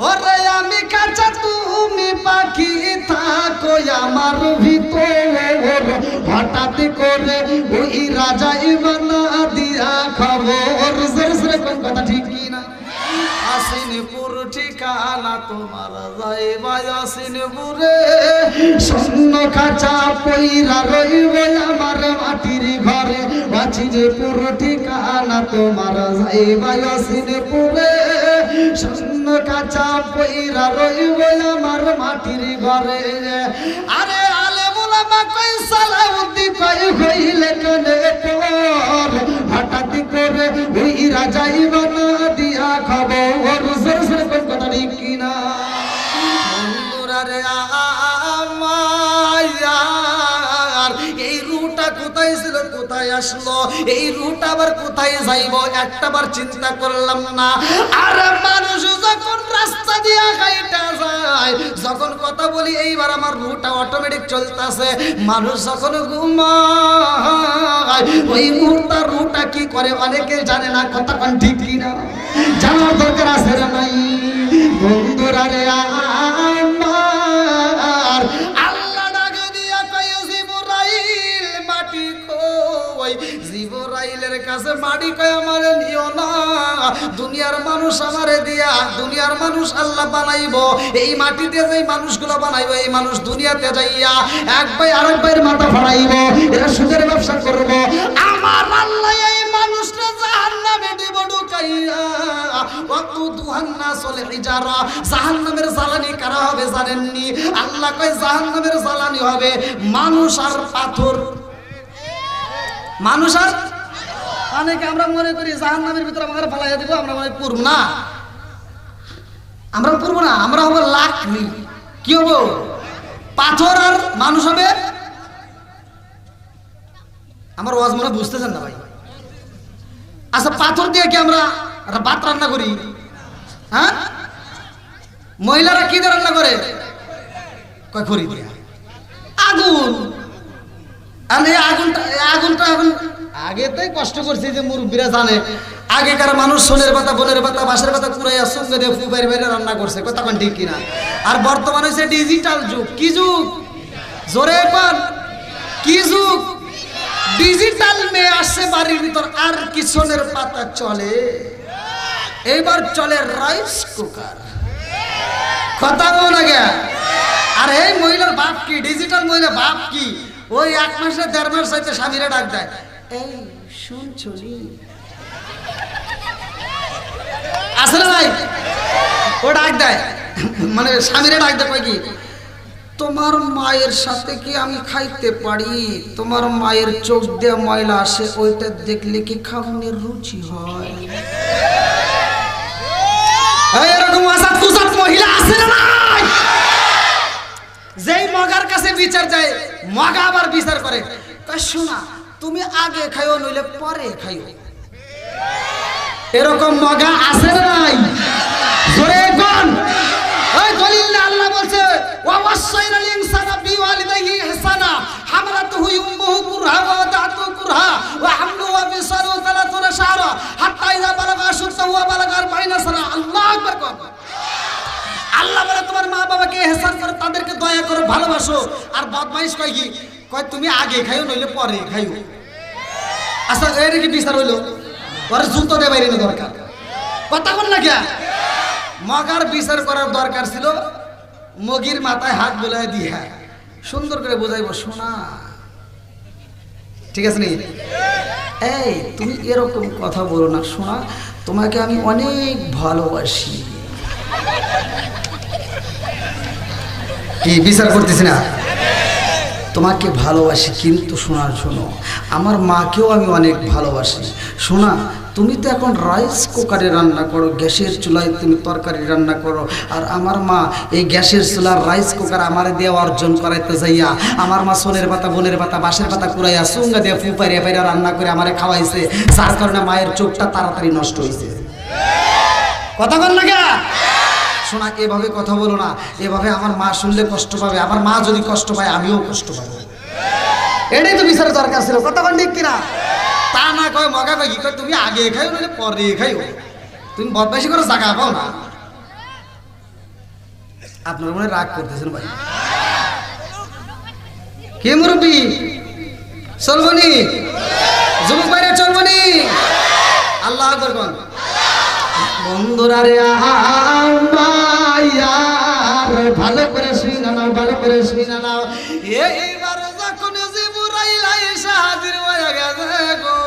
ওরে আমি কাঁচা তুমি পাখি, থাকো আমার ভিতর। হঠাৎ করে ওই রাজাই বানা দিয়া খবর। জোরে কোন কথা ঠিক কিনা? আসিনপুর ঠিকানা তোমার, যাইবা আসিনপুরে। স্বর্ণ খাঁচা পইরা রইব আমার মাটির ঘরে। আসিনপুর ঠিকানা তোমার, যাইবা আসিনপুরে। স্বর্ণ খাঁচা পইরা রইব আমার মাটির ঘরে। আরে আলে মোলামা কই সালাউদ্দি কই হইলে কানে পর। হঠাৎ করে ওই রাজাই বানা দিয়া খবর। কথা ঠিক কিনা? বন্ধুরা রে আমার, এই রুটা কোথায় ছিল, কোথায় আসলো, এই রুটা আবার কোথায় যাইব, একটাবার চিন্তা করলাম না। আর মানুষ যখন রাস্তা দিয়া হাইটা যায়, যখন কথা বলি, এইবার আমার রুটা অটোমেটিক চলতেছে। মানুষ যখন ঘুমায়, ওই মুহূর্তে রুটা কি করে অনেকে জানে না। কতক্ষণ ঠিক কিনা? জানার দরকার আছে না নাই? বন্ধুরা রে আমার, আল্লাহ ডাকে দিয়া কয় জিবরাইল মাটি কই। জিবরাইলের কাছে মাটি কয় আমারে নিও না, দুনিয়ার মানুষ আমারে দিয়া, দুনিয়ার মানুষ আল্লাহ বানাইবো। এই মাটিতে যেই মানুষগুলো বানাইবো, এই মানুষ দুনিয়াতে যাইয়া এক ভাই আরেক ভাইয়ের মাথা ফাড়াইবো, এরা সুদের ব্যবসা করবো। আমার আল্লাহ এই মানুষটা জাহান্নামে দিব ঢুকাইয়া। জাহান্নামের জ্বালানি কারা হবে জানেননি? আল্লাহ কয় জাহান্নামের জ্বালানি হবে মানুষ আর পাথর। মানুষ আর অনেকে আমরা মনে করি জাহান্নামের ভিতরে আমাদের ফালাইয়া দিব, আমরা মনে পূর্ব না, আমরা পূর্ব না, আমরা হবো লাকড়ি। কি হবো? পাথর। আর মানুষ হবে। আমার ওয়াজ মনে বুঝতেছেন না ভাই? আচ্ছা, পাথর দিয়ে কি আমরা ভাত রান্না করি? হ্যাঁ, মহিলারা কি দিয়ে রান্না করে? কয় খড়ি দিয়া। আগুন। আর এই আগুনটা এখন আগেতেই কষ্ট করছে যে মুরব্বীরা জানে। আগেকার মানুষ সোনের পাতা, বনের পাতা, বাঁশের পাতা কুড়াইয়া সঙ্গে দিয়ে ফু বাইরে বাইরে রান্না করছে। কতক্ষণ ঠিক কিনা? আর বর্তমানে হচ্ছে ডিজিটাল যুগ। কি যুগ? জোরে পান। কি যুগ? ডিজিটাল মেয়ে আসছে বাড়ির ভিতর, আর কি সোনের পাতা চলে? এইবার চলে রাইস কুকার। কথা বল না গে। আর এই মহিলার বাপ কি? ডিজিটাল মহিলা বাপ কি? ওই 1 মাসে 1.5 মাস হইতে স্বামীরা ডাক দেয়, এই শুনছনি আছে না নাই? ও ডাক দেয়, মানে স্বামীরা ডাক দেয়, কয় কি, তোমার মায়ের সাথে কি আমি খাইতে পারি? তোমার মায়ের চোখ দিয়ে ময়লা আসে, ওইটা দেখলে কি খাওয়ানোর রুচি হয়? এরকম আসাদ কুসাদ মহিলা আছে না নাই? যেই মগার কাছে বিচার যায়, মগা আবার বিচার করে, শোনা তুমি আগে খাইও নইলে পরে খাইও। এরকম মগা আছে না নাই? জোরে কোন? ওই দলিল আল্লাহ বলছে, ওয়া ওয়াসাইনাল ইনসানা বিওয়ালিদাইহি ইহসানা হামালাতুহু উম্মুহু কুরহা ওয়া ওয়াদাতুহু কুরহা ওয়া হামলুহু ওয়া ফিসালুহু 30 শাহরা হাত্তা ইযা বালাগা আশুদ্দাহু ওয়া বালাগা 40 সানা। আল্লাহু আকবার কোন? আল্লাহ বলে তোমার মা বাবাকে ইহসান করো, তাদেরকে দয়া করো, ভালোবাসো। আর বদমাইশ কয় কি, কয় তুমি আগে খাইও নইলে পরে খাইও। আচ্ছা এর কি বিচার হইলো? ওর জুতো দে বাইরে দরকার, কথা বল না কে? মগার বিচার করার দরকার ছিল মগির মাথায় হাত বোলায় দিয়া সুন্দর করে বোঝাইব, শোনা ঠিক আছে নি, এই তুমি এরকম কথা বলো না, শোনা তোমাকে আমি অনেক ভালোবাসি। কি বিচার করতেছি না? তোমাকে ভালোবাসি, কিন্তু শোনো আমার মাকেও আমি অনেক ভালোবাসি। শোনা তুমি তো এখন রাইস কুকারে রান্না করো, গ্যাসের চুলায় তুমি তরকারি রান্না করো, আর আমার মা এই গ্যাসের চুলার রাইস কুকার আমার দিয়ে অর্জন করাইতে যাইয়া আমার মা সোনের পাতা বোনের পাতা বাঁশের পাতা কুড়াইয়া চুঙ্গা দিয়ে ফুপাইয়া পাইরা রান্না করে আমারে খাওয়াইছে, যার কারণে মায়ের চোখটা তাড়াতাড়ি নষ্ট হয়েছে। কথা বল না কে? শোনা এভাবে কথা বলো না, এভাবে আমার মা শুনলে কষ্ট পাবে, আমার মা যদি কষ্ট পায় আমিও কষ্ট পাবো। এটাই তো বিচারের দরকার ছিল, কথা বল ঠিক কিনা? তা না কয় মগা কয় কি, কয় তুমি আগে খাইও নইলে পরে খাইও, তুমি বদমাইশি করে জায়গা পাও না। আপনার মনে রাগ করতেছেন ভাই? কে মুরব্বী চলবনি? যুবক বাইরে চলবনি? আল্লাহ আকবার কোন? বন্ধুরা রে ভালো করে শুনে নাও, ভালো করে শুনে নাও। এইবার যখন জিবরাইল আইসা হাজির হয়ে গেছে গো,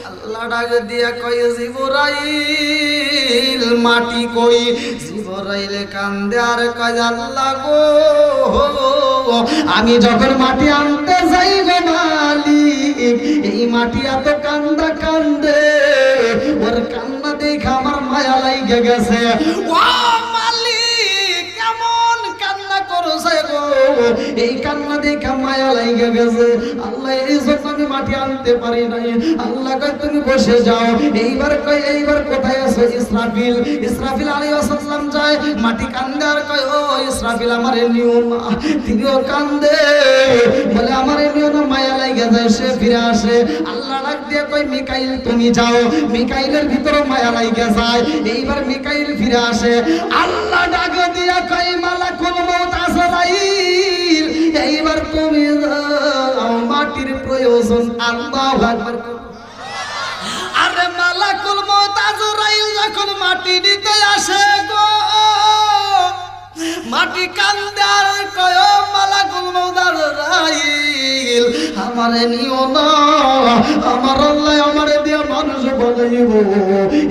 আল্লাহ ডাক দিয়া কয় জিবরাইল মাটি কই? জিবরাইল কান্দে আর কয় আল্লাহ গো, আমি যখন মাটি আনতে যাই গো মালিক, এই মাটি এত কান্দা কান্দে, ওর কান্না দেখে আমার মায়া লাইগে গেছে। ও মালিক কেমন কান্না করছে গো, এই কান্না দেখে মায়া লাইগে গেছে। আল্লাহ এই জন্য আমি মাটি আনতে পারি নাই। আল্লাহ কয় তুমি বসে যাও। এইবার কয় এইবার কোথায় আছো ইসরাফিল? ইসরাফিল আলাইহিস সালাম যায়, মাটি কান্দে আর কয় ও ইসরাফিল আমারে নিও না। তিনিও কান্দে, বলে আমারে নিও না, মায়া লাইগে যায়। সে ফিরে আসে, আল্লাহ ডাক দিয়ে কয় মিকাইল তুমি যাও। মিকাইলের ভিতরে মায়া লাইগে যায়। এইবার মিকাইল ফিরে আসে, আল্লাহ ডাক দিয়া কয় মালাকুল মউত আজরাইল এইবার তুমি যাও, মাটির প্রয়োজন। আল্লাহু আকবার। আরে মালাকুল মউত আজরাইল যখন মাটি নিতে আসে গো, মাটি কান্দে আর কয় মালাকুল মউত আজরাইল আমারে নিও না, আমার আল্লাহ আমারে দিয়া মানুষ বানাইব।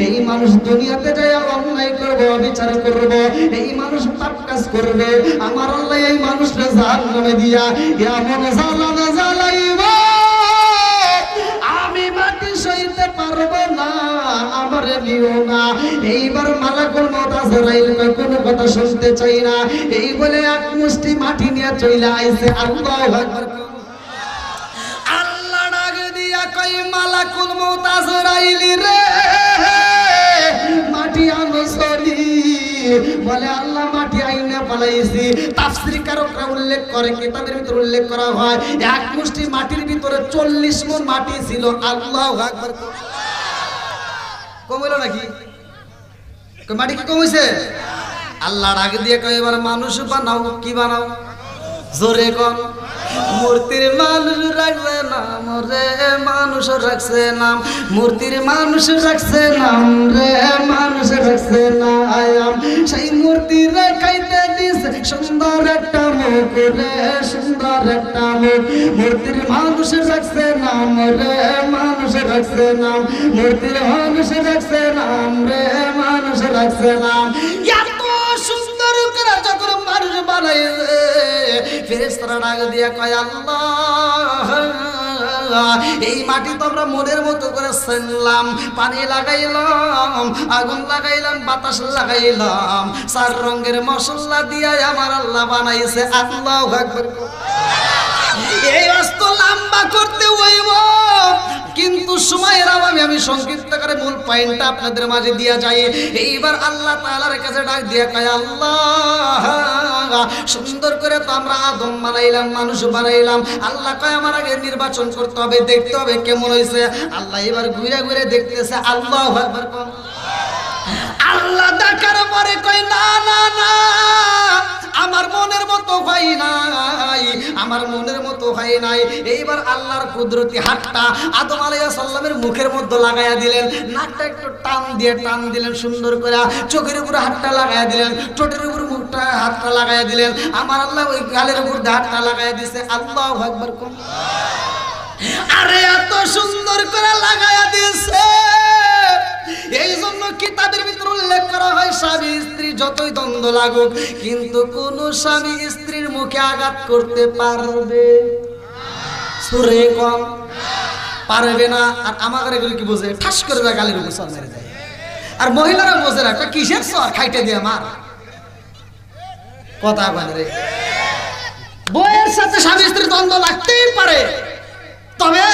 এই মানুষ দুনিয়াতে যায় অন্যায় করবে, বিচার করবে, এই মানুষ পাপ কাজ করবে, আমার আল্লাহ এই মানুষকে জাহান্নামে দিয়া এমন জ্বালানা জ্বালাইব আমি মাটি সইতে পারবো না, আমারে নিও না। এইবার মালাকুল মউত আজরাইল কোনো কথা শুনতে চাই না, এই বলে এক মুষ্টি মাটি নিয়ে চলে আইছে। আল্লাহু আকবার। আল্লাহ ডাক দিয়া কই মালাকুল মউত আজরাইল রে মাটি আনো চলি। বলে আল্লাহ মাটি আইনা পালাইছি। তাফসীর কারকরা উল্লেখ করে, কিতাবের ভিতরে উল্লেখ করা হয় এক মুষ্টি মাটির ভিতরে 40 মণ মাটি ছিল। আল্লাহু আকবার। কম হলো নাকি? মাটি কি কম হইছে? আল্লাহ ডাক দিয়ে কয় এবার মানুষ বানাও। কি বানাও? জোরে কর। মূর্তির মানুষ রাখছে নাম রে, মানুষ রাখছে নাম, মূর্তির মানুষ রাখছে নাম রে, মানুষ রাখছে নাম। সেই মূর্তি রে খাইতে দিছে সুন্দর একটা করে সুন্দর একটা মুখ, মূর্তির মানুষ রাখছে নাম রে, মানুষ রাখছে নাম, মূর্তির মানুষ রাখছে নাম রে, মানুষ রাখছে নাম। এত সুন্দর করে যখন মানুষ বানাইছে, ফেরেশতারা ডাক দিয়া কয় আল্লাহ, এই মাটি তো আমরা মনের মতো করে ছিনলাম, পানি লাগাইলাম, আগুন লাগাইলাম, বাতাস লাগাইলাম, চার রঙের মশলা দিয়া আমার আল্লাহ বানাইছে। আল্লাহু আকবার। এই অস্ত লম্বা করতে হইব, কিন্তু সময়ের অভাবে আমি সংক্ষিপ্ত করে মূল পয়েন্টটা আপনাদের মাঝে দিয়া যাই। এইবার আল্লাহ তাআলার কাছে ডাক দিয়া কয় আল্লাহ, সুন্দর করে তো আমরা আদম বানাইলাম, মানুষ বানাইলাম, আল্লাহ কয় আমার আগে নির্বাচন করতে হবে, দেখতে হবে কেমন হয়েছে। আল্লাহ এবার ঘুরে ঘুরে দেখতেছে। আল্লাহু আকবার। আল্লাহ দেখার পরে কয় না না না, আমার মনের মতো হয় নাই, আমার মনের মতো হয় নাই। এইবার আল্লাহর কুদরতি হাতটা আদম আলাইহিস সালামের মুখের মধ্যে লাগাইয়া দিলেন, নাকটা একটু টান দিলেন সুন্দর করে, চোখের উপরে হাতটা লাগাইয়া দিলেন, ঠোঁটের উপর মুখটা হাতটা লাগাইয়া দিলেন, আমার আল্লাহ ওই গালের উপর হাতটা লাগাইয়া দিয়েছে। আল্লাহু আকবার। আরে এত সুন্দর করে লাগাইয়া দিয়েছে, এই জন্য কিতাবের ভিতরে উল্লেখ করা হয় স্বামী স্ত্রী যতই দ্বন্দ্ব লাগুক, কিন্তু কোন স্বামী স্ত্রীর মুখে আঘাত করতে পারবে? সুরে কম পারবে না। আর আমাদের এগুলো কি বোঝে? ঠাস করে দেয়, গালের উপর সর মেরে দেয়। আর মহিলারা বোঝে না, কিসের সর, খাইতে দিয়ে মার। কথা বলে রে, বইয়ের সাথে স্বামী স্ত্রীর দ্বন্দ্ব লাগতেই পারে, তবে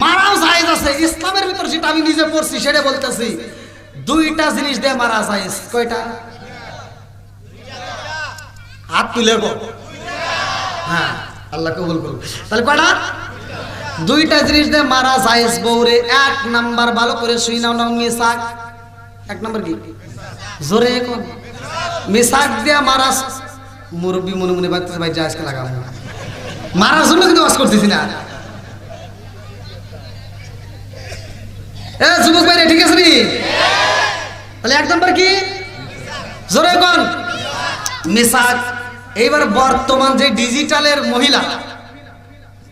মারাও জায়েজ আছে। ইসলামের ভিতর যেটা আমি নিজে পড়ছি সেটা বলতেছি, দুইটা জিনিস দিয়ে মারা জায়েজ। কয়টা? হাত তুলে গো, হ্যাঁ আল্লাহ কবুল করুন। তাহলে কয়টা? দুইটা জিনিস দিয়ে মারা জায়েজ বউরে। এক নাম্বার, ভালো করে শুই নাও নাও, মিসাক। এক নাম্বার কি? জোরে কোন? মিসাক দিয়ে মারা। মুরব্বী মনে মনে ভাবতেছে ভাই জায়েজকে লাগাবো, মারার জন্য কিন্তু ওয়াজ করতেছি না। যুবক ভাই ঠিক আছে নি? তাহলে এক নম্বর কি? জোরে কোন? মিসাক। এইবার বর্তমান যে ডিজিটালের মহিলা,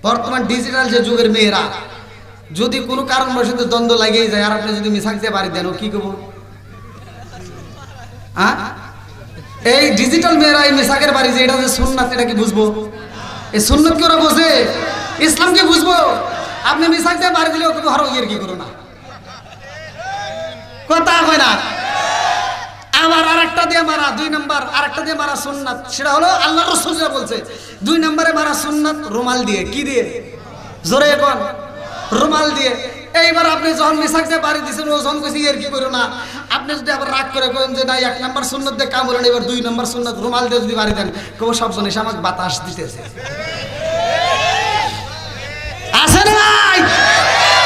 বর্তমান ডিজিটাল যে যুগের মেয়েরা, যদি কোনো কারণবশত দ্বন্দ্ব লাগিয়ে যায় আর আপনি যদি মিসাক দিয়ে বাড়ি দেন, ও কি করবো? এই ডিজিটাল মেয়েরা এই মিসাকের বাড়ি যে এটা যে সুন্নাত, এটা কি বুঝবো? এই সুন্নাত কি ওরা বোঝে? ইসলামকে বুঝবো? আপনি মিসাক দিয়ে বাড়ি দিলে ওকে হারো ইয়ের কি করো না, কথা হয় না। আবার আরেকটা দিয়ে মারা, দুই নাম্বার আরেকটা দিয়ে মারা সুন্নাত, সেটা হলো আল্লাহর রাসূল বলছে। দুই নম্বরে মারা সুন্নাত রুমাল দিয়ে। কি দিয়ে? জোরে কোন? রুমাল দিয়ে। এইবার আপনি যখন মিসাক দিয়ে বাড়ি দিয়েছেন, ও যখন কইছি এর কি করো না, আপনি যদি আবার রাগ করে করেন যে না এক নাম্বার সুন্নাত দিয়ে কাম হলেন, এবার দুই নাম্বার সুন্নাত রুমাল দিয়ে যদি বাড়ি দেন, কেউ সব জিনিস আমাকে বাতাস দিতেছে। আছে নাই?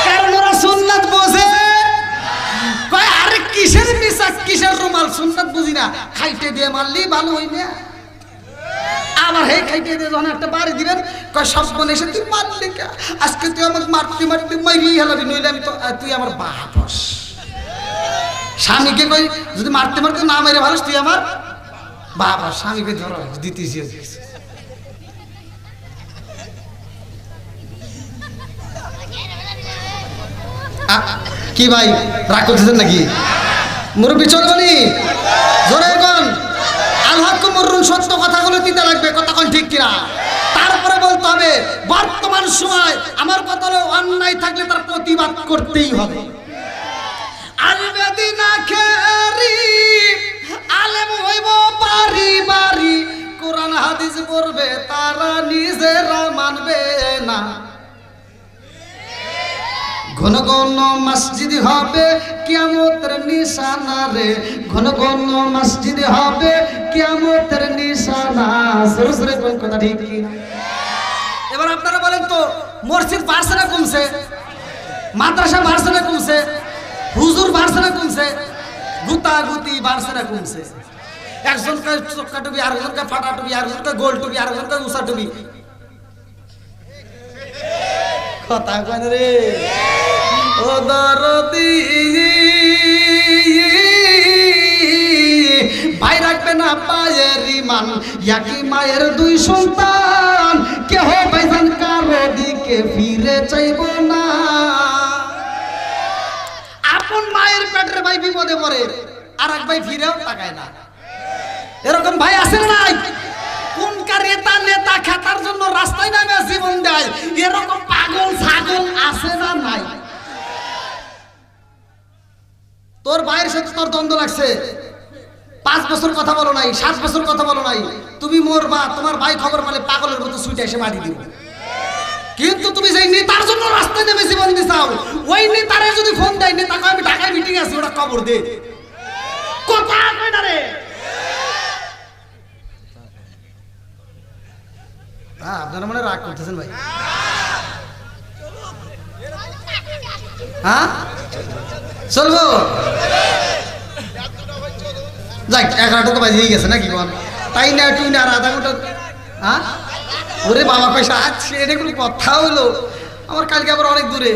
কারণ ওরা সুন্নাত বোঝে। কয় আরে কিসের মিসাক, কিসের রুমাল, সুন্নাত বুঝি না, খাইতে দিয়ে মারলি ভালো হই না। আবার হে খাইতে দিয়ে যখন একটা বাড়ি দিবেন, কয় সব মনে এসে তুই মারলি কে, আজকে তুই আমাকে মারতে মারতে মাইলি হেলাবি, নইলে আমি তো তুই আমার বাপস। স্বামীকে কই যদি মারতে মারতে না মেরে ভালো, তুই আমার বাবা। স্বামীকে ধরো দিতেছি। কি ভাই রাগ করতেছেন নাকি? মুরব্বী চলবনি? জোরে কোন? আল্লাহ কুমরুন, সত্য কথাগুলো দিতে লাগবে, কথা কোন ঠিক কিনা? তারপরে বলতে হবে বর্তমান সময় আমার কথা হলো অন্যায় থাকলে তার প্রতিবাদ করতেই হবে। আলবেদিনা খেরি আলেম হইব বাড়ি বাড়ি, কোরআন হাদিস পড়বে তারা নিজেরা মানবে না। ঘন ঘন মসজিদ হবে কিয়ামতের নিশানা রে, ঘন ঘন মসজিদ হবে কিয়ামতের নিশানা। সরে সরে কোন কথা ঠিক কি? এবার আপনারা বলেন তো, মসজিদ বাড়ছে না কমছে? মাদ্রাসা বাড়ছে না কমছে? হুজুর বাড়ছে না কমছে? গুতাগুতি বাড়ছে না কমছে? একজনকে চোখা টুপি, আরেকজনকে ফাটা টুপি, আরেকজনকে গোল টুপি, আরেকজনকে উষা টুপি। কথা কয় রে ও দরদি, ভাই রাখবে না পায়ের ইমান, একই মায়ের দুই সন্তান, কেহ ভাইজান কারো দিকে ফিরে চাইব না। আপন মায়ের পেটের ভাই বিপদে পড়ে, আর এক ভাই ফিরেও তাকায় না। এরকম ভাই আছে না নাই? কোনকার নেতা খেতার জন্য রাস্তায় নামে জীবন দেয়, এরকম পাগল ছাগল আছে না নাই? তোর ভাইয়ের সাথে তোর দ্বন্দ্ব লাগছে, 5 বছর কথা বলো নাই, 7 বছর কথা বলো নাই, তুমি মরবা, তোমার ভাই খবর পেলে পাগলের মতো ছুটে এসে মাটি দিব। কিন্তু তুমি যেই নেতার জন্য রাস্তায় নেমে জীবন দিছাও, ওই নেতারে যদি ফোন দেয়, নেতা কয় আমি ঢাকায় মিটিং আছে, ওটা খবর দে। কথা কয় না রে। আপনারা মনে রাগ করতেছেন ভাই? হ্যাঁ চলবো? যাক 11টা তো বাজিয়ে গেছে নাকি বল, তাই না? তুই না আর আধা ঘন্টা? হ্যাঁ ওরে বাবা পয়সা আছে, এটা কোনো কথা হলো? আমার কালকে আবার অনেক দূরে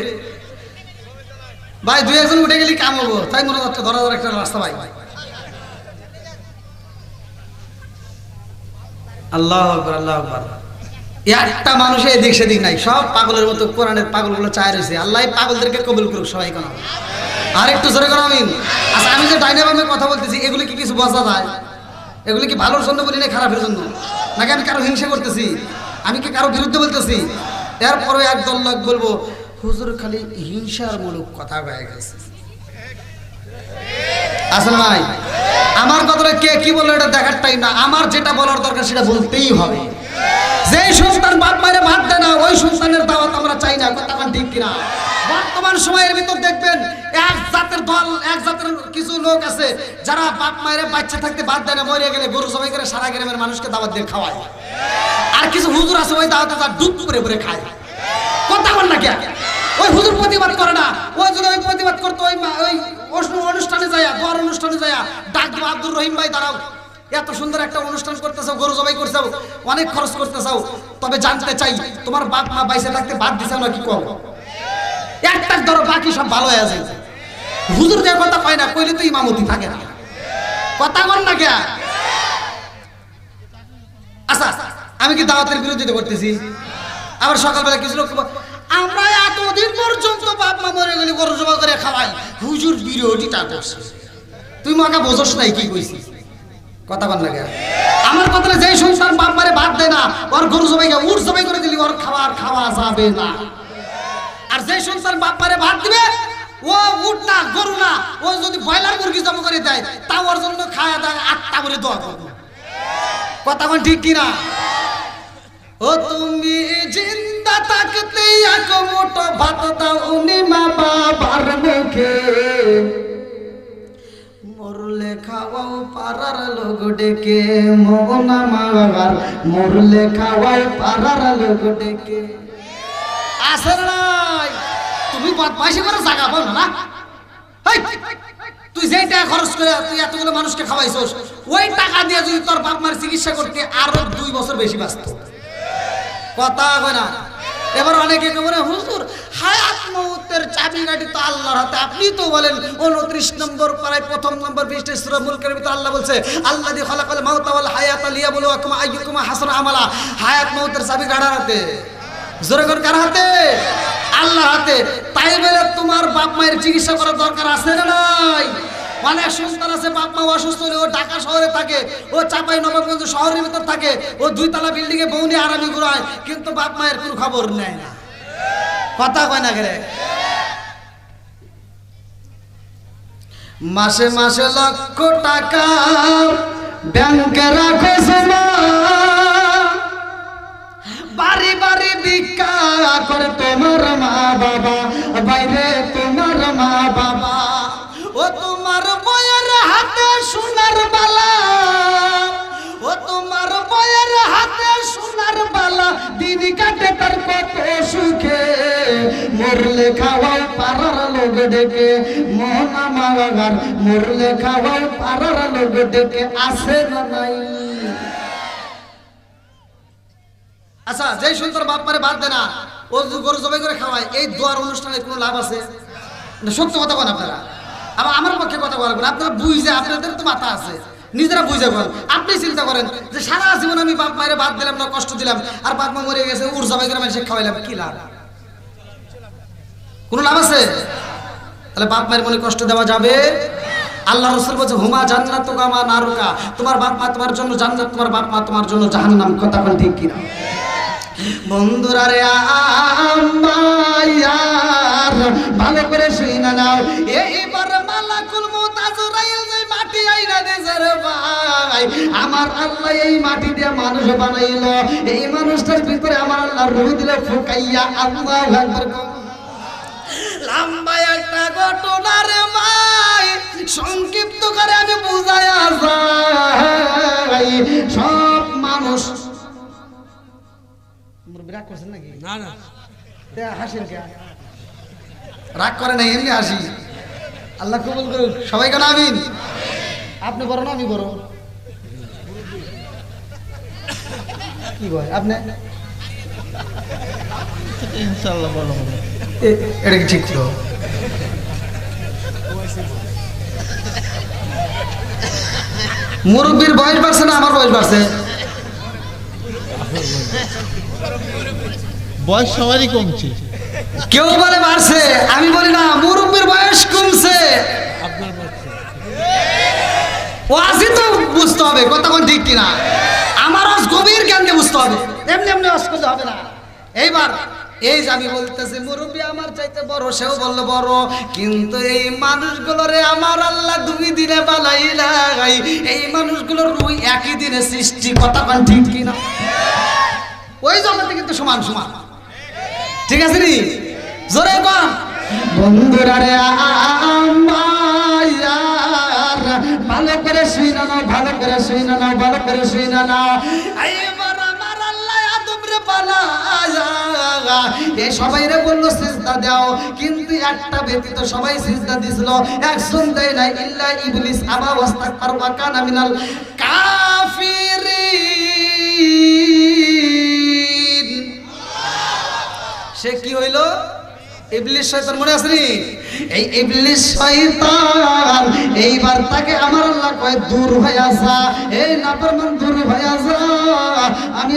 ভাই, 2-1 উঠে গেলি কাম হবো, তাই মনে হচ্ছে ধরা একটা রাস্তা ভাই। আল্লাহু আকবার, আল্লাহু আকবার। একটা মানুষের এদিক সেদিক নাই, সব পাগলের মতো কোরআনের পাগলগুলো চায় রয়েছে। আল্লাহ পাগলদেরকে কবুল করুক সবাই। কেন আর একটু জোরে কেন আমিন? আচ্ছা আমি যে ডাইনে বামে কথা বলতেছি, এগুলি কি কিছু বোঝা যায়? এগুলি কি ভালোর জন্য বলি না খারাপের জন্য? নাকি আমি কারো হিংসা করতেছি? আমি কি কারো বিরুদ্ধে বলতেছি? এরপরে একদল লোক বলবো হুজুর খালি হিংসার মূলক কথা হয়ে গেছে। আসলে ভাই আমার কথাটা কে কি বললো এটা দেখার টাইম না, আমার যেটা বলার দরকার সেটা বলতেই হবে। যে সন্তান বাপ মায়ের ভাত দেয় না, ওই সন্তানের দাওয়াত আমরা চাই না। কথা ঠিক কিনা? বর্তমান সময়ের ভিতর দেখবেন এক জাতের দল, এক জাতের কিছু লোক আছে যারা বাপ মায়ের বাচ্চা থাকতে ভাত দেয় না, মরে গেলে গরু জবাই করে সারা গ্রামের মানুষকে দাওয়াত দিয়ে খাওয়ায়। আর কিছু হুজুর আছে ওই দাওয়াতে তার ডুব করে ভরে খায়। কথা বল না কে? ওই হুজুর প্রতিবাদ করে না, ওই যদি ওই প্রতিবাদ করতো ওই অনুষ্ঠানে যায়, দোয়ার অনুষ্ঠানে যায় ডাক দেবো আব্দুর রহিম ভাই দাঁড়াও, এত সুন্দর একটা অনুষ্ঠান করতেছ, গরু জবাই করছো, অনেক খরচ করতেছ, তবে জানতে চাই তোমার বাপ মা বাইসে থাকতে বাদ দিছে না কি কম? একটা ধরো বাকি সব ভালো হয়ে আছে। হুজুর যে কথা কয় না, কইলে তো ইমামতি থাকে না। কথা বল না কে? আচ্ছা আমি কি দাওয়াতের বিরোধিতা করতেছি? আবার সকালবেলা কিছু লোক আমরা এতদিন পর্যন্ত বাপ মা মরে গেলে গরু জবাই করে খাওয়াই, হুজুর বিরোধিতা করছে। তুই মাকে বোঝস নাই কি কইছিস? কথা বল না কে? আমার কথা যে সংসার বাপ মারে ভাত দেয় না, ওর গরু জবাই উঠ জবাই করে দিলি ওর খাওয়া যাবে না। আর যে সংসার বাপ মারে ভাত দিবে, ও উঠ না গরু না, ও যদি ব্রয়লার মুরগি জব করে দেয় তা ওর জন্য খাওয়া দাওয়া 8টা করে দোয়া করবো। কথা বল ঠিক কিনা? ও তুমি জিন্দা থাকতে এক মুঠো ভাত দাও উনি মা বাবার মুখে, মরলে খাওয়াও পাড়ার লোক ডেকে, মোহনা মাগার মরলে খাওয়াও পাড়ার লোক ডেকে। আসেন নাই তুমি বদমাইশি করে জায়গা পাও না? তুই যেই টাকা খরচ করে তুই এতগুলো মানুষকে খাওয়াইছস, ওই টাকা দিয়ে যদি তোর বাপ মার চিকিৎসা করতে আরো 2 বছর বেশি বাঁচত। কথা কয় না? এবার অনেকে বলে হুজুর হায়াত মউতের চাবিকাঠি তো আল্লাহর হাতে। আপনি তো বলেন 29 নম্বর পারায় 1ম নম্বর পৃষ্ঠা সূরা মুলকের ভিতর আল্লাহ বলছে আল্লাযী খালাকাল মাউতা ওয়াল হায়াতা লিয়াবলুয়াকুম আইয়ুকুম আহসানু আমালা। হায়াত মউতের চাবি কার হাতে? জোরে করে কার হাতে? আল্লাহর হাতে। তাই বলে তোমার বাপ মায়ের চিকিৎসা করার দরকার আছে না নাই? অনেক সন্তান আছে বাপ মা অসুস্থ হলে ও ঢাকা শহরে থাকে, ও চাপাই নবাবগঞ্জ শহরের ভিতর থাকে, ও 2 তলা বিল্ডিং এ বউ নিয়ে আরামি ঘুরায়, কিন্তু বাপ মায়ের কোনো খবর নেয় না। কথা কয় না রে? মাসে মাসে লক্ষ টাকা ব্যাংকে রাখো জমা, বাড়ি বাড়ি ভিক্ষা করে তোমার মা বাবা, বাইরে তোমার মা বাবা। ও তোমার বয়ের হাতে সোনার বালা, ও তোমার বয়ের হাতে সোনার বালা, দিন কাটে তার কত সুখে, মরলে খাওয়াও পাড়ার লোক ডেকে, মোহনা মাগার মরলে খাওয়াও পাড়ার লোক ডেকে। আসে না নাই? আচ্ছা যেই সুন্দর বাপ মারে ভাত দেয় না, ও গরু জবাই করে খাওয়ায়, এই দোয়ার অনুষ্ঠানে কোনো লাভ আছে? সত্য কথা বলেন আপনারা। আবার আমার পক্ষে কথা বলবেন, আপনারা বুঝে আপনাদের তো মাথা আছে, নিজেরা বুঝে বল। আপনি চিন্তা করেন যে সারা জীবন আমি বাপ মায়ের বাদ দিলাম না, কষ্ট দিলাম, আর বাপ মা মরে গেছে, উড়জাবাই করে মানুষকে খাওয়াইলাম, কি লাভ? কোনো লাভ আছে? তাহলে বাপ মায়ের মনে কষ্ট দেওয়া যাবে? আল্লাহ রাসূল বলেছে হুমা জান্নাতুকা মা নারুকা, তোমার বাপ মা তোমার জন্য জান্নাত, তোমার বাপ মা তোমার জন্য জাহান্নাম। কথা কোন ঠিক কিনা? বন্ধুরা রে আমার ভালো করে শুনে নাও, এইবার মালাকুল মউত আজরাইল যে মাটি আইনা দিয়েছে রে ভাই, আমার আল্লাহ এই মাটি দিয়ে মানুষ বানাইলো, এই মানুষটার ভিতরে আমার আল্লাহ রূহ দিলে ফুকাইয়া। আল্লাহু আকবার। লম্বা একটা ঘটনা রে ভাই, সংক্ষিপ্ত করে আমি বুঝায়া যাই। সব মানুষ রাগ করছেন নাকি? না না, হাসেন কে? রাগ করে না, এমনি হাসি। আল্লাহ কবুল করুন। সবাই কেন আমিন? আপনি বড় না আমি বড়? কি বল আপনি? ইনশাআল্লাহ বড় হবে। এটা কি ঠিক তো? মুরব্বীর বয়স বাড়ছে না আমার বয়স বাড়ছে? বয়স সবারই কমছে। কেউ বলে বাড়ছে, আমি বলি না, মুরব্বীর বয়স কমছে। ওয়াজি তো বুঝতে হবে, কথা কোন ঠিক কিনা? আমার আজ গভীর জ্ঞান দিয়ে বুঝতে হবে, এমনি এমনি আজ করতে হবে না। এইবার এই যে আমি বলতেছি মুরব্বী আমার চাইতে বড়, সেও বললো বড়, কিন্তু এই মানুষগুলোরে আমার আল্লাহ 2 দিনে বানাইলাই, এই মানুষগুলোর রুহ একই দিনে সৃষ্টি। কথা কোন ঠিক কিনা? ওই জগতে কিন্তু সমান সমান, ঠিক আছে নি? জোরে কোন বন্ধুরা রে আমার ভালো করে শুইনা নাও, ভালো করে শুইনা নাও, ভালো করে শুইনা নাও। এইবার আমার আল্লাহ আদম রে বানায়া এই সবাই রে বললো সিজদা দাও, কিন্তু একটা ব্যতীত সবাই সিজদা দিছিল, একজন দেয় নাই, ইল্লা ইবলিস আবা ওয়াস্তাকবার ওয়া কানা মিনাল কাফিরিন। সে কি হইল? ইবলিস শয়তান। মনে আছে নি? এই ইবলিস শয়তান এইবার তাকে আমার আল্লাহ কয় দূর হইয়া যা, এই নাফরমান দূর হইয়া যা, আমি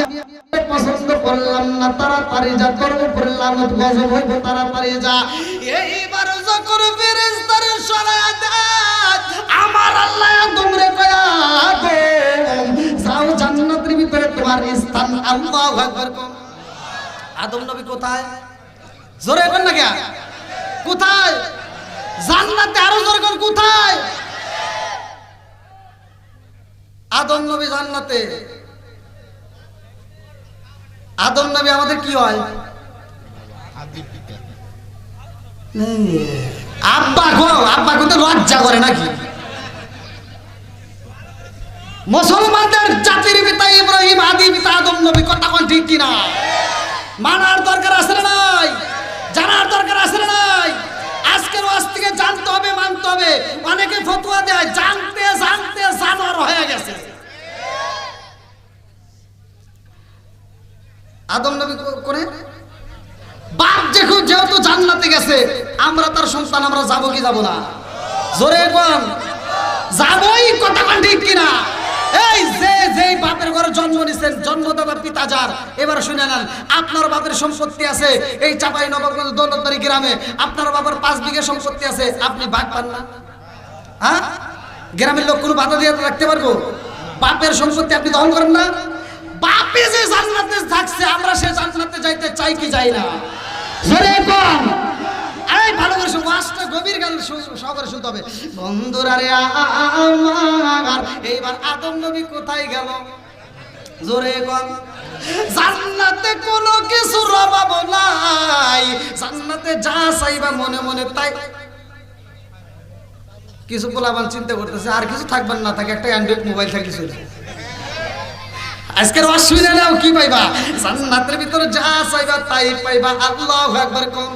পছন্দ করলাম না, তাড়াতাড়ি যা, তোর উপরে লানত গজব হইব, তাড়াতাড়ি যা। এইবার যখন ফেরেশতারে সরায়া দেয়, আমার আল্লাহ তোমরে কয় আদম যাও, জান্নাতের ভিতরে তোমার স্থান। আল্লাহু আকবার। আদম নবী কোথায়? জোরে বল না কে? কোথায়? জান্নাতে। আরো জোরে বল, কোথায়? আদম নবী জান্নাতে। আদম নবী আমাদের কি হয়? আব্বা গো, আব্বা গো তো লজ্জা করে নাকি? মুসলমানদের জাতির পিতা ইব্রাহিম, আদি পিতা আদম নবী। কথা কোন ঠিক কিনা? মানার দরকার আছে না নাই? জানার দরকার আছে না নাই? আজকের ওয়াজ থেকে জানতে হবে, মানতে হবে। অনেকে ফতোয়া দেয়, জানতে জানতে জানোয়ার হয়ে গেছে। আদম নবী করে বাপ যেহেতু জান্নাতে গেছে, আমরা তার সন্তান, আমরা যাবো কি যাবো না? জোরে কোন যাবই। কথা কোন ঠিক কিনা? এই যে বাপের ঘরে জন্ম নিছেন, জন্মদাতা পিতা যার, এবার শুনে নেন, আপনার বাপের সম্পত্তি আছে এই চাঁপাইনবাবগঞ্জ দৌলতবাড়ি গ্রামে, আপনার বাবার 5 বিঘা সম্পত্তি আছে, আপনি ভাগ পান না? হ্যাঁ, গ্রামের লোক কোনো বাধা দিয়ে রাখতে পারবো? বাপের সম্পত্তি আপনি দখল করেন না? বাপে যে জান্নাতে থাকছে, আমরা সে জান্নাতে যাইতে চাই কি যাই না? জোরে কোন। এই ভালো করে ওয়াজটা গভীর গান সহকারে শুনতে হবে। বন্ধুরা রে আমার এইবার আদম নবী কোথায় গেল? জোরে কোন। জান্নাতে কোনো কিছুর অভাব নাই, জান্নাতে যা চাইবা মনে মনে তাই। কিছু পোলাপান চিন্তা করতেছে আর কিছু থাকবেন না থাকে, একটা অ্যান্ড্রয়েড মোবাইল থাকলে চলে। আজকের ওয়াজ শুনে নাও, কি পাইবা? জান্নাতের ভিতরে যা চাইবা তাই পাইবা। আল্লাহু আকবার। কোন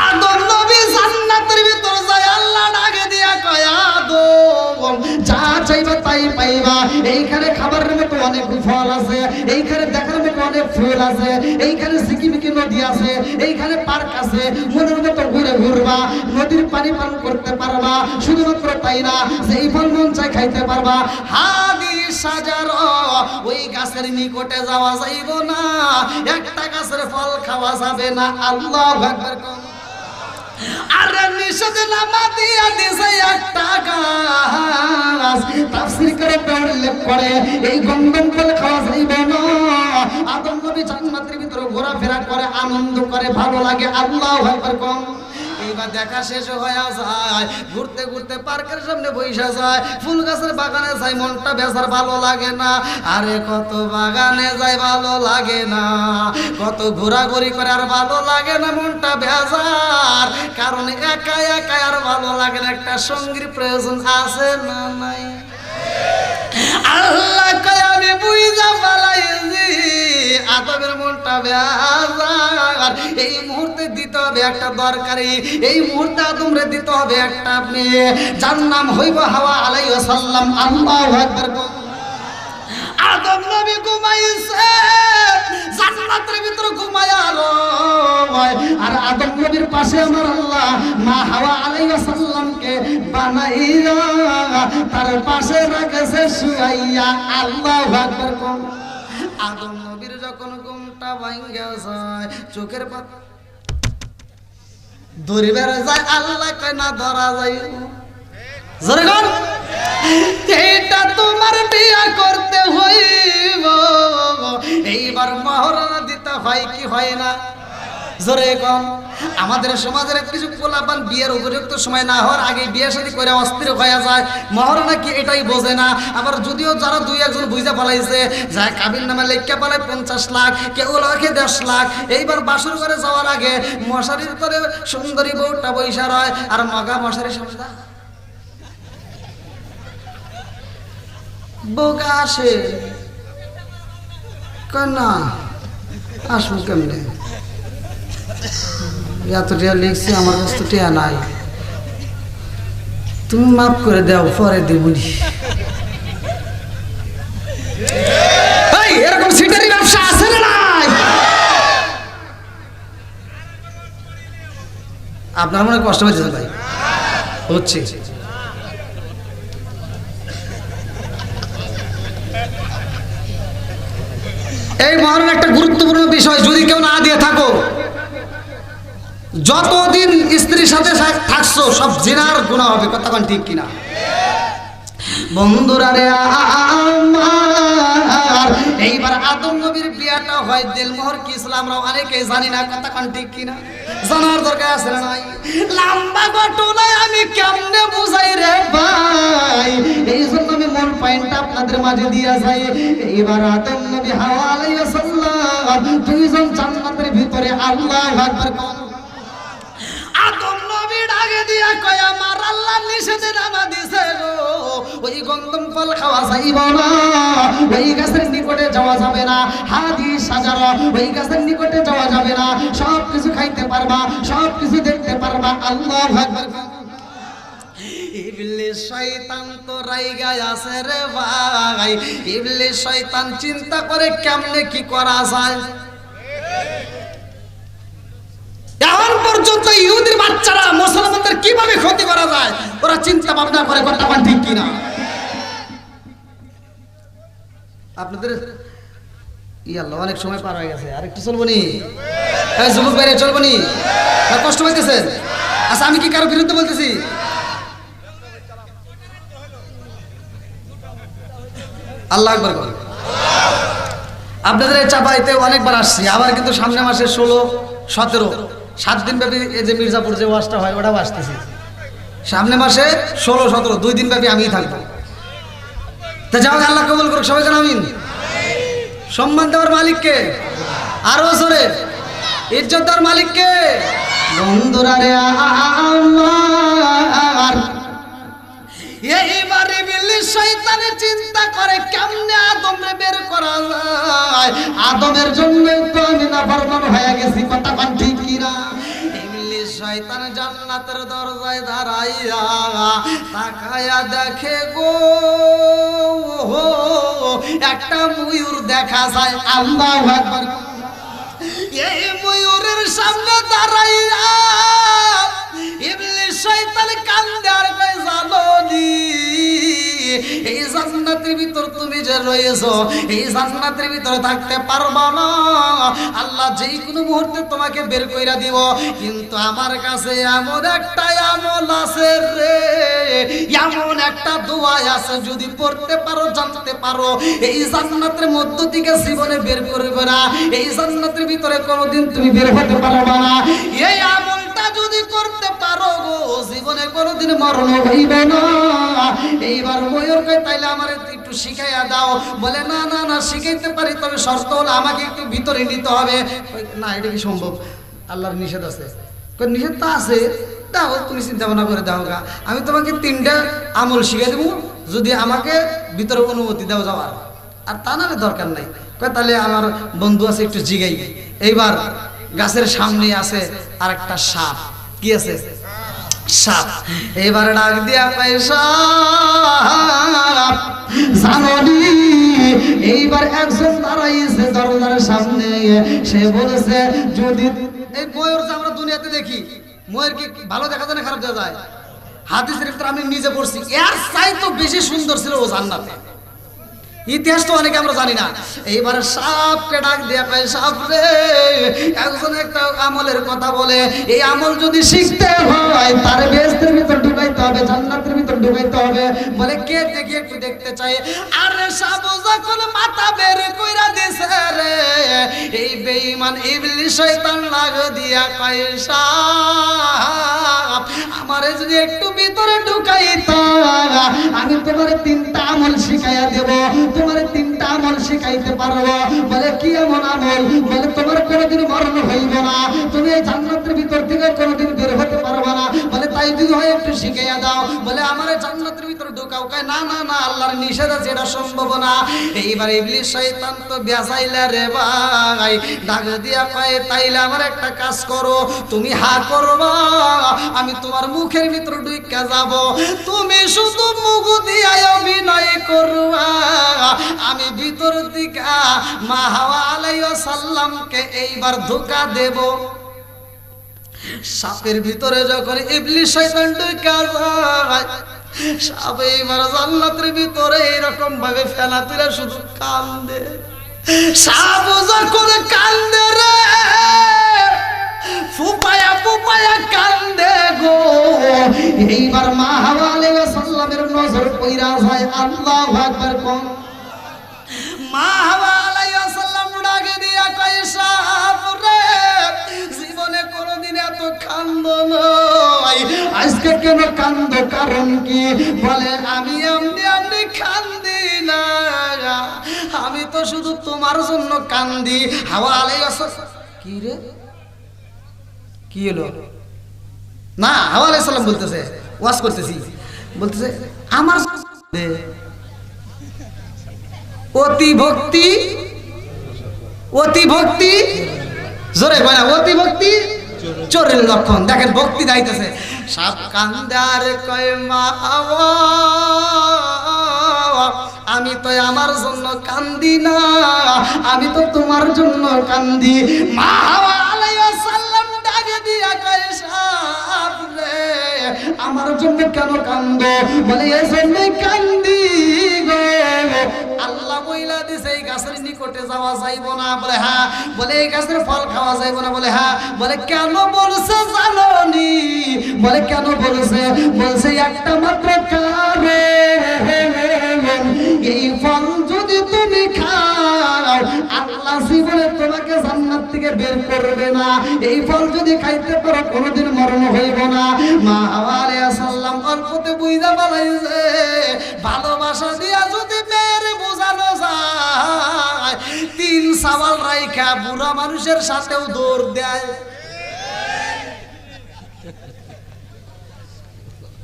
আদম নবী জান্নাতের ভিতরে যায়, আল্লাহ ডাকে দিয়া কয় আদম যা চাইবা তাই পাইবা। এইখানে খাবারের মতো অনেক ফল আছে, এইখানে দেখার মতো অনেক ফুল আছে, এইখানে সিকিমিকি নদী আছে, এইখানে পার্ক আছে, মনের মতো ঘুরে ঘুরবা, নদীর পানি পান করতে পারবা। শুধুমাত্র তাই না, যেই ফল মন চাই খাইতে পারবা। হাদি সাজার ওই গাছের নিকটে যাওয়া যাইব না, একটা গাছের ফল খাওয়া যাবে না। আল্লাহু আকবার। আর নিষেধ নামা দিয়া দিছে একটা গাছ, তাফসীর করে উল্লেখ করে এই গন্ধম ফল খাওয়া যাইবে না। আদম নবী জান্নাতের ভিতরে ঘোরাফেরা করে, আনন্দ করে, ভালো লাগে। আল্লাহু আকবার। কম এইবার দেখা শেষ হয়ে যায়, ঘুরতে ঘুরতে পার্কের সামনে বইসা যায়, ফুল গাছের বাগানে যায়, মনটা বেজার ভালো লাগে না। আরে কত বাগানে যায় ভালো লাগে না, কত ঘোরাঘুরি করে আর ভালো লাগে না, মনটা বেজার। কারণ একা একা আর ভালো লাগে না, একটা সঙ্গীর প্রয়োজন আছে না নাই? আল্লাহ কয় আমি বুঝা পালাইছি আদমের মনটা বেজার। এই মুহূর্তে দিতে হবে একটা দরকারি, এই মুহূর্তে আদমরে দিতে হবে একটা মেয়ে, যার নাম হইব হাওয়া আলাইহিস সালাম। আল্লাহু আকবার। আদম নবী ঘুমাইছে জান্নাতের ভিতরে ঘুমায়া রয়, আর আদম নবীর পাশে আমার আল্লাহ মা হাওয়া আলাইহিস সালামকে বানাইয়া তার পাশে রাখেছে শুয়াইয়া। আল্লাহু আকবার। আদম নবীর যখন ঘুমটা ভাঙ্গা যায়, চোখের পাতা ধরিবার যায়, আল্লাহ কয় না ধরা যায়। জোরে বল, এটা তোমার বিয়া করতে হইব, এইবার মহরনা দিতে হয় কি হয় না? জোরে কম। আমাদের সমাজের কিছু পোলাপান বিয়ের উপযুক্ত সময় না হওয়ার আগে বিয়ে শাদী করে অস্থির হয়ে যায়, মহরনা কি এটাই বোঝে না। আবার যদিও যারা দুই একজন বুঝে পালাইছে, যা কাবিল নামে লেখা পালায় 50 লাখ, কেউ লাখে 10 লাখ। এইবার বাসর করে যাওয়ার আগে মশারির করে সুন্দরী বউটা বৈশা রয়, আর মগা মশারির সামনে বউকা আসে না, আসুন কেমনে, এত টিয়া লিখছি, আমার কাছে তো টিয়া নাই, তুমি মাফ করে দাও, পরে দিবনি। এরকম সিটারি ব্যবসা আছে না নাই? আপনার মনে কষ্ট হয়েছে ভাই? হচ্ছে। এই মহরণ একটা গুরুত্বপূর্ণ বিষয়, যদি কেউ না দিয়ে থাকো, যতদিন স্ত্রীর সাথে থাকছো সব জিনার গুনাহ হবে। কতক্ষণ ঠিক কিনা বন্ধুরা রে আমার? এইবার আদম নবীর বিয়াটা হয় দিলমোহর কি ছিল আমরা অনেকেই জানি না। কতক্ষণ ঠিক কিনা জানার দরকার আছে না নাই? লম্বা ঘটনায় আমি কেমনে বুঝাই রে ভাই, এই জন্য আমি মূল পয়েন্টটা আপনাদের মাঝে দিয়া যাই। এইবার আদম নবী হাওয়া আলাইহিস সালাম দুইজন জান্নাতের ভিতরে। আল্লাহু আকবার। আদম নবী ডাকে দিয়া কয় আমার আল্লাহ নিষেধে নামা দিছে গো, ওই গন্ধম ফল খাওয়া যাইব না, ওই গাছের নিকটে যাওয়া যাবে না। হাদি সাজারা, ওই গাছের নিকটে যাওয়া যাবে না, সব কিছু খাইতে পারবা, সব কিছু দেখতে পারবা। আল্লাহু আকবার। ইবলিস শয়তান তো রাইগা আছে রে ভাই। ইবলিস শয়তান চিন্তা করে কেমনে কি করা যায়। এখন পর্যন্ত ইহুদির বাচ্চারা মুসলমানদের কিভাবে ক্ষতি করা যায় ওরা চিন্তা ভাবনা করে। কথা ঠিক কিনা? আপনাদের আল্লাহ অনেক সময় পার হয়ে গেছে, আর একটু চলবো নি? যুবক বাইরে চলবো নি? কষ্ট পাইতেছেন? আচ্ছা, আমি কি কারো বিরুদ্ধে বলতেছি? আল্লাহ আকবার। আপনাদের এই চাপাইতে অনেকবার আসছি, আবার কিন্তু সামনে মাসে 16, 17, 7 দিন ব্যাপী এই যে মির্জাপুর যে ওয়াজটা হয় ওটাও আসতেছি। সামনে মাসে 16, 17 2 দিন ব্যাপী আমিই থাকবো। তা যাও, আল্লাহ কবুল করুক। সবাই জান আমিন। সম্মান দেওয়ার মালিককে, আরো জোরে ইজ্জত দেওয়ার মালিককে। বন্ধুরা রে আমার, এইবারে ইবলিস শয়তানে চিন্তা করে কেমনে আদমরে বের করা যায়। আদমের জন্য তো আমি নাফরমান হয়ে গেছি। কথা ঠিক কিনা? ইবলিস শয়তান জান্নাতের দরজায় দাঁড়াইয়া তাকায়া দেখে গো একটা ময়ূর দেখা যায়। আল্লাহু আকবার। এই ময়ূরের সামনে দাঁড়াইয়া ইবলিস শয়তান কান্দে আর কয় জানোনি এই জান্নাতের ভিতর তুমি যে রয়েছো এই জান্নাতের ভিতরে থাকতে পারবা না, আল্লাহ যেই কোনো মুহূর্তে তোমাকে বের কইরা দিব। কিন্তু আমার কাছে এমন একটা আমল আছে রে, এমন একটা দোয়া আছে, যদি পড়তে পারো জানতে পারো এই জান্নাতের মধ্য থেকে জীবনে বের করবে না, এই জান্নাতের ভিতরে কোনোদিন তুমি বের হতে পারবে না। এই আমলটা যদি করতে পারো গো জীবনে কোনোদিন মরণ হইবে না। এইবার ময়ূর কই তাইলে আমার একটু শিখাইয়া দাও। বলে না না না শিখাইতে পারি, তবে শর্ত হলো আমাকে একটু ভিতরে নিতে হবে। না এটা কি সম্ভব? আল্লাহর নিষেধ আছে। নিষেধ তো আছে, দাও তুমি চিন্তা ভাবনা করে দাও গা, আমি তোমাকে 3টা আমল শিখাই দেবো যদি আমাকে ভিতরে অনুমতি দাও যাওয়ার, আর তা নাহলে দরকার নাই। তাহলে আমার বন্ধু আছে একটু জিগাই। এইবার গাছের সামনে আছে আর একটা সাপ। কি আছে? সাপ। এবার ডাক দিয়া পয়সা জানি। এইবার একজন দাঁড়াইছে দরজার সামনে, সে বলেছে যদি এই ময়ূর যে আমরা দুনিয়াতে দেখি, ময়ূর কি ভালো দেখা যায় না খারাপ দেখা যায়? হাদিসের ভিতরে আমি নিজে পড়ছি, এর চাইতে বেশি সুন্দর ছিল ও জান্নাতে। ইতিহাস তো অনেকে আমরা জানি না। এইবার সাপকে ডাক দিয়া কয় সাপ রে, একজন একটা আমলের কথা বলে, এই আমল যদি শিখতে হয় তার বেহেশতের ভিতর ঢুকাইতে হবে, জান্নাতের ভিতর ঢুকাইতে হবে। বলে কে দেখি একটু দেখতে চাই। আরে সাপ যখন মাথা বের কইরা দিছে রে, এই বেঈমান ইবলিস শয়তান লাগ দিয়া কয় সাপ আমারে যদি একটু ভিতরে ঢুকাইতা আমি তোমার 3টা আমল শিখাইয়া দেব, তোমার 3টা আমল শিখাইতে পারবো। বলে কি এমন আমল? বলে তোমার কোনোদিন মরণ হইবে না, তুমি এই জান্নাতের ভিতর থেকে কোনোদিন বের হতে পারবে না। বলে তাই যদি হয় একটু শিখাইয়া দাও। বলে আমার জান্নাতের ভিতর ঢুকাও। কয় না না না আল্লাহর নিষেধ আছে, এটা সম্ভব না। এইবার ইবলিস শয়তান তো বেজাইলা রে ভাই, ডাক দিয়া কয় তাইলে আমার একটা কাজ করো, তুমি হা করবা, আমি তোমার মুখের ভিতর ঢুকা যাব, তুমি শুধু মুখ দিয়া অভিনয় করবা, আমি ভিতর দিকে মা হাওয়া আলাইহিস সালামকে এইবার ধোঁকা দেব। সাপের ভিতরে যখন ইবলিস শয়তান ঢুকা যায়, সাপ এইবার জান্নাতের ভিতরে এরকম ভাবে ফেনা তুলে শুধু কান্দে। সাপ যখন কান্দে রে, ফুপায়া ফুপায়া কান্দে গো। এইবার মা হাওয়া আলাইহিস সালামের নজর পইরা যায়। আল্লাহু আকবার কোন। মা হাওয়া আলাইহিস সালাম ডাকে দিয়া কয় সাপ রে, জীবনে কোনোদিন এত কান্দো নাই, আজকে কেন কান্দো? কারণ কি? বলে আমি এমনি এমনি কান্দি না, আমি তো শুধু তোমার জন্য কান্দি। হাওয়া আলাইহিস সালাম কি রে কি হলো? না হাওয়া আলাইহিস সালাম বলতেছে, ওয়াজ করতেছি, বলতেছে আমার অতি ভক্তি, অতি ভক্তি জোরে বলে, অতি ভক্তি চোরের লক্ষণ। দেখেন ভক্তি দাইতেছে। সাপ কান্দার কয় মা আমি তো আমার জন্য কান্দি না, আমি তো তোমার জন্য কান্দি। মা হাওয়া আলাইহিস সালাম ডাকে দিয়া কয় সাপ রে, আমার জন্য কেন কান্দো? বলে এই জন্য কান্দি গো, আল্লাহ বইলা দিছে এই গাছের নিকটে যাওয়া যাইব না। বলে হ্যাঁ। বলে এই গাছের ফল খাওয়া যাইব না। বলে হ্যাঁ। বলে কেন বলছে জানোনি? বলে কেন বলছে? বলছে একটা মাত্র কারণ, এই ফল যদি তুমি খাও আল্লাহ জীবনে তোমাকে জান্নাত থেকে বের করবে না, এই ফল যদি খাইতে পারো কোনোদিন মরণ হইব না। মা হাওয়া আলাইহিস সালাম অল্পতে বুঝা বানাইছে, ভালোবাসা দিয়া যদি মেয়ের বোঝানো যায়, 3 সওয়াল রাইখা বুড়া মানুষের সাথেও দৌড় দেয়।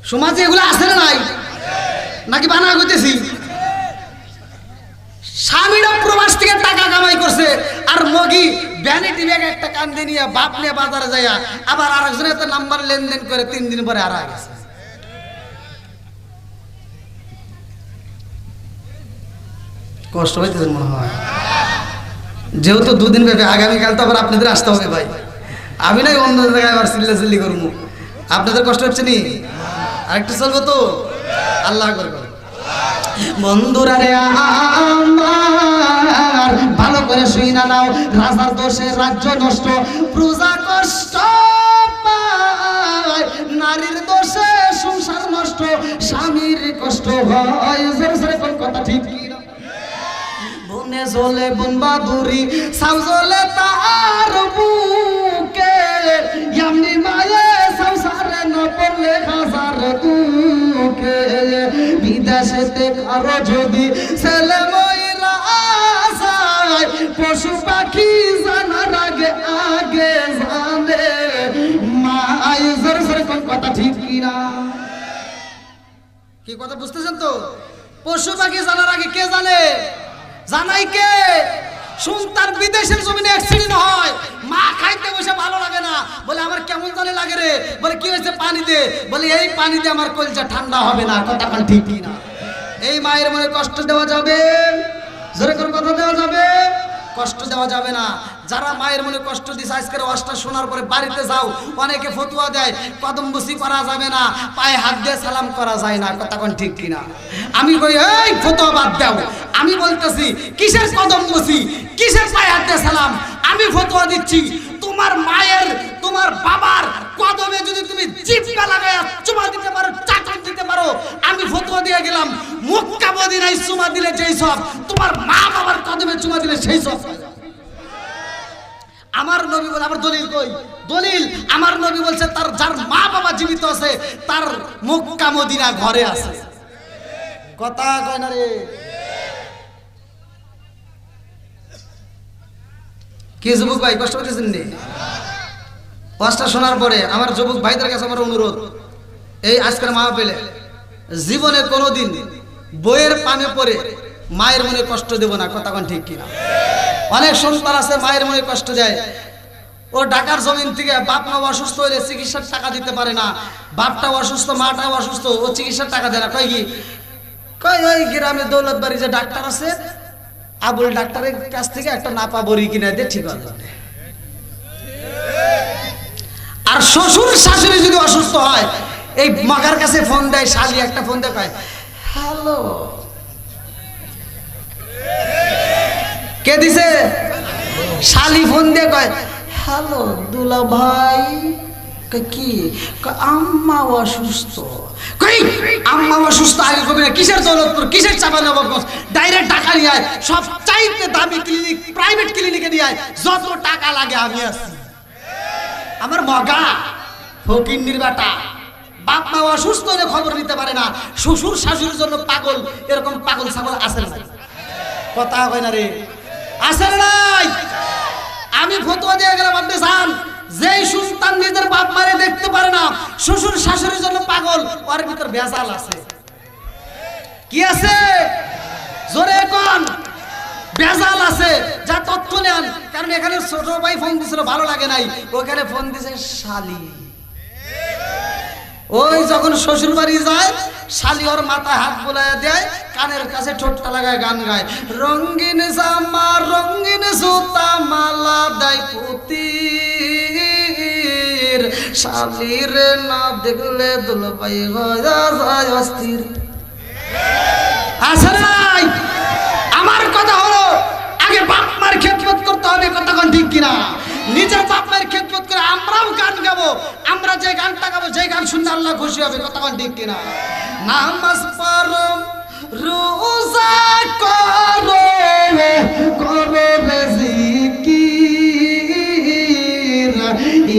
সমাজে এগুলো আছে না নাই? নাকি বানা হইতেছি? স্বামীরা প্রবাস থেকে টাকা কামাই করছে আর মগি ভ্যানিটি ব্যাগ একটা কান্দে নিয়ে বাপ নিয়ে বাজারে যাইয়া আবার আরেকজনের তো নাম্বার লেনদেন করে 3 দিন পরে আর গেছে। কষ্ট হইতেছে মনে হয়, যেহেতু 2 দিন ব্যাপী, আগামীকাল তো আবার আপনাদের আসতে হবে ভাই। আমি নাই অন্য জায়গায় আবার চিল্লাচিল্লি করবো, আপনাদের কষ্ট হচ্ছে নি? আরেকটু চলবো তো, আল্লাহ করে। বন্ধুরা রে আমার ভালো করে শুই না নাও, রাজার দোষে রাজ্য নষ্ট, প্রজা কষ্ট পায়, নারীর দোষে সংসার নষ্ট, স্বামীর কষ্ট হয়। জোরে জোরে কোন কথা ঠিক কি না? বনে জ্বলে বন বাদুরি, সাউ জ্বলে তার বুকে, এমনি মায়ে সংসারে ন পড়লে হাজার দুঃখে। বিদেশেতে কারো যদি ছেলে ময়রা যায়, পশু পাখি জানার আগে আগে জানে মাই। জোরে জোরে কোন কথা ঠিক কিনা? কি কথা বুঝতেছেন তো? পশু পাখি জানার আগে কে জানে? জানাই কে? সন্তান বিদেশের জমিনে অ্যাক্সিডেন্ট হয়, মা খাইতে বসে ভালো লাগে না, বলে আমার কেমন জানে লাগে রে, বলে কি হয়েছে পানি দে, বলে এই পানি দিয়ে আমার কলিজা ঠান্ডা হবে না। কথা কান ঠিক না? এই মায়ের মনে কষ্ট দেওয়া যাবে? জোরে করে কথা দেওয়া যাবে? কষ্ট দেওয়া যাবে না। যারা মায়ের মনে কষ্ট দিছে আজকের ওয়াজটা শোনার পরে বাড়িতে যাও, অনেকে ফতুয়া দেয় কদম বসি করা যাবে না, পায়ে হাত দিয়ে সালাম করা যায় না। কথা কোন ঠিক কিনা? আমি কই এই ফতুয়া বাদ দাও, আমি বলতেছি কিসের কদম বসি, কিসের পায়ে হাত দিয়ে সালাম? আমি ফতুয়া দিচ্ছি তোমার মায়ের তোমার বাবার কদমে যদি তুমি জিভটা লাগায়া চুমা দিতে পারো, চাটন দিতে পারো, আমি ফতুয়া দিয়ে গেলাম মক্কা মদিনায় চুমা দিলে যেই সব, তোমার মা বাবার কদমে চুমা দিলে সেই সব। আমার নবী বলে, আমার দলিল কই? দলিল আমার নবী বলছে তার যার মা বাবা জীবিত আছে তার মক্কা মদিনা ঘরে আছে। কথা কয় না রে? কি যুবক ভাই কষ্ট করতেছেন নি? ওয়াজটা শোনার পরে আমার যুবক ভাইদের কাছে আমার অনুরোধ, এই আজকের মাহফিলে জীবনে কোনোদিন বইয়ের পানে পড়ে মায়ের মনে কষ্ট দেব না। কথা কোন ঠিক কিনা? অনেক সন্তান আছে মায়ের মনে কষ্ট দেয়, ও ঢাকার জমিন থেকে বাপ মা অসুস্থ হলে চিকিৎসার টাকা দিতে পারে না, বাপটাও অসুস্থ মাটাও অসুস্থ, ও চিকিৎসার টাকা দেয় না। কয় কি? কয় ওই গ্রামে দৌলতবাড়ি যে ডাক্তার আছে আবুল ডাক্তারের কাছ থেকে একটা নাপা বড়ি কিনে দিয়ে ঠিক হয়ে যাবে। আর শ্বশুর শাশুড়ি যদি অসুস্থ হয় এই মাকার কাছে ফোন দেয়, শালি একটা ফোন দেয়, কয় হ্যালো, কে দিছে? শালি ফোন দিয়ে কয় হ্যালো দুলা ভাই। কি? আম্মা অসুস্থ। কই আম্মা অসুস্থ আগে কবি না, কিসের দৌলতপুর, কিসের চাঁপাইনবাবগঞ্জ, ডাইরেক্ট ঢাকা নিয়ে আয়, সব চাইতে দামি ক্লিনিক প্রাইভেট ক্লিনিকে নিয়ে আয়, যত টাকা লাগে আমি আছি। আমার মগা ফকিন্নির বেটা বাপ মা অসুস্থ হলে খবর নিতে পারে না, শ্বশুর শাশুড়ির জন্য পাগল। এরকম পাগল ছাগল আছে না? কথা হয় না রে? আছে নাই? আমি ফতোয়া দিয়ে গেলাম, আপনি যান, যেই সন্তান নিজের বাপ মারে দেখতে পারে না, শ্বশুর শাশুড়ির জন্য পাগল, ওর ভিতর ভেজাল আছে। কি আছে? জোরে কোন? ভেজাল আছে। যা তথ্য নেন, কারণ এখানে ছোট ভাই ফোন দিছিল ভালো লাগে নাই, ওখানে ফোন দিছে শালি। ওই যখন শ্বশুর বাড়ি যায় শালি ওর মাথায় হাত বোলায় দেয়, কানের কাছে ঠোঁটটা লাগায় গান গায়, রঙিন জামা রঙিন জুতা মালা দেয় পুতির, শালির না দেখলে দুলভাই হয়ে যায় অস্থির। আছে নাই? আমার কথা হলো আগে বাপ মার খেদমত করতে হবে। কথা কোন ঠিক কিনা? নিজের বাপ মায়ের খেদমত করে আমরাও গান গাবো, আমরা যে গানটা গাবো যে গান শুনলে আল্লাহ খুশি হবে। কথা কোন ঠিক কিনা? নামাজ পড়ো রোজা করো করো জিকির,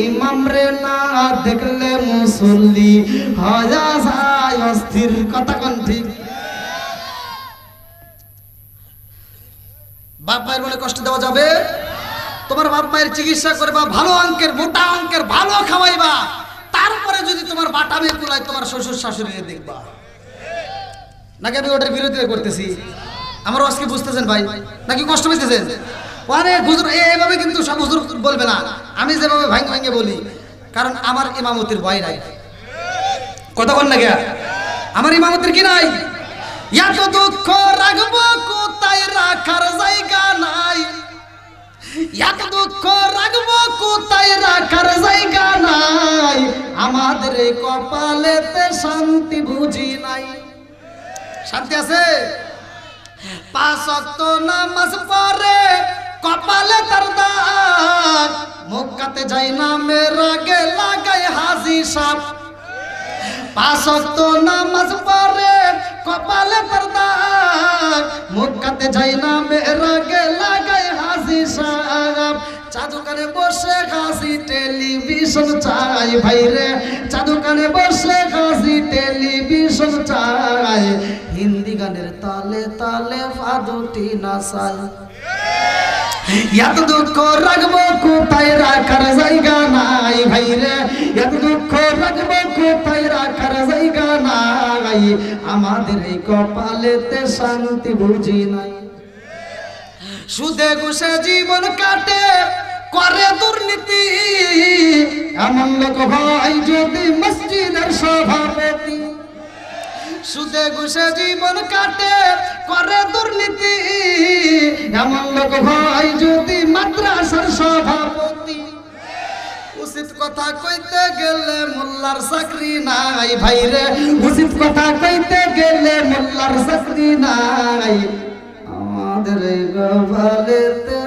ইমাম রে না দেখলে মুসল্লি হয়ে যায় অস্থির। কথা কোন ঠিক? বাপ মায়ের বলে কষ্ট দেওয়া যাবে? তোমার বাপ মায়ের চিকিৎসা করবা, ভালো অঙ্কের মোটা অঙ্কের ভালো খাওয়াইবা, তারপরে যদি তোমার বাটামে কুলায় তোমার শ্বশুর শাশুড়ি দেখবা। নাকি আমি ওটার বিরোধিতা করতেছি? আমার আজকে বুঝতেছেন ভাই নাকি কষ্ট পেতেছেন? অনেক হুজুর এইভাবে কিন্তু সব হুজুর বলবে না, আমি যেভাবে ভাঙে ভাঙে বলি, কারণ আমার ইমামতির ভয় নাই। কথা বল না কে? আমার ইমামতির কি নাই? এত দুঃখ রাখবো কোথায় রাখার জায়গা নাই, এত দুঃখ রাখবো কোথায় রাখার জায়গা নাই, আমাদের এই কপালেতে শান্তি বুঝি নাই। শান্তি আছে? 5 ওয়াক্ত নামাজ পড়ে কপালে তার দাগ, মক্কাতে যাই না মেরাগে লাগাই হাজি সাপ। 5 ওয়াক্ত নামাজ পড়ে কপালে তার দাগ, মক্কাতে যাই না মেরাগে লাগাই হাজি সাপ। চাদুকানে বসে হাসি টেলিভিশন চাই ভাইরে, চাদুকানে বসে হাসি টেলিভিশন চাই, হিন্দি গানের তালে তালে ফাদুটি নাচাই। এত দুঃখ রাখবো কোথায় রাখার জায়গা নাই ভাইরে, এত দুঃখ রাখবো কোথায় রাখার জায়গা নাই, আমাদের এই কপালেতে শান্তি বুঝি নাই। সুদে ঘুষে জীবন কাটে করে দুর্নীতি, এমন লোক ভাই যদি মসজিদের সভাপতি। সুদে ঘুষে জীবন কাটে করে দুর্নীতি, এমন লোক ভাই যদি মাদ্রাসার সভাপতি। উচিত কথা কইতে গেলে মোল্লার চাকরি নাই ভাইরে, উচিত কথা কইতে গেলে মোল্লার চাকরি নাই, আমাদের এই কপালেতে।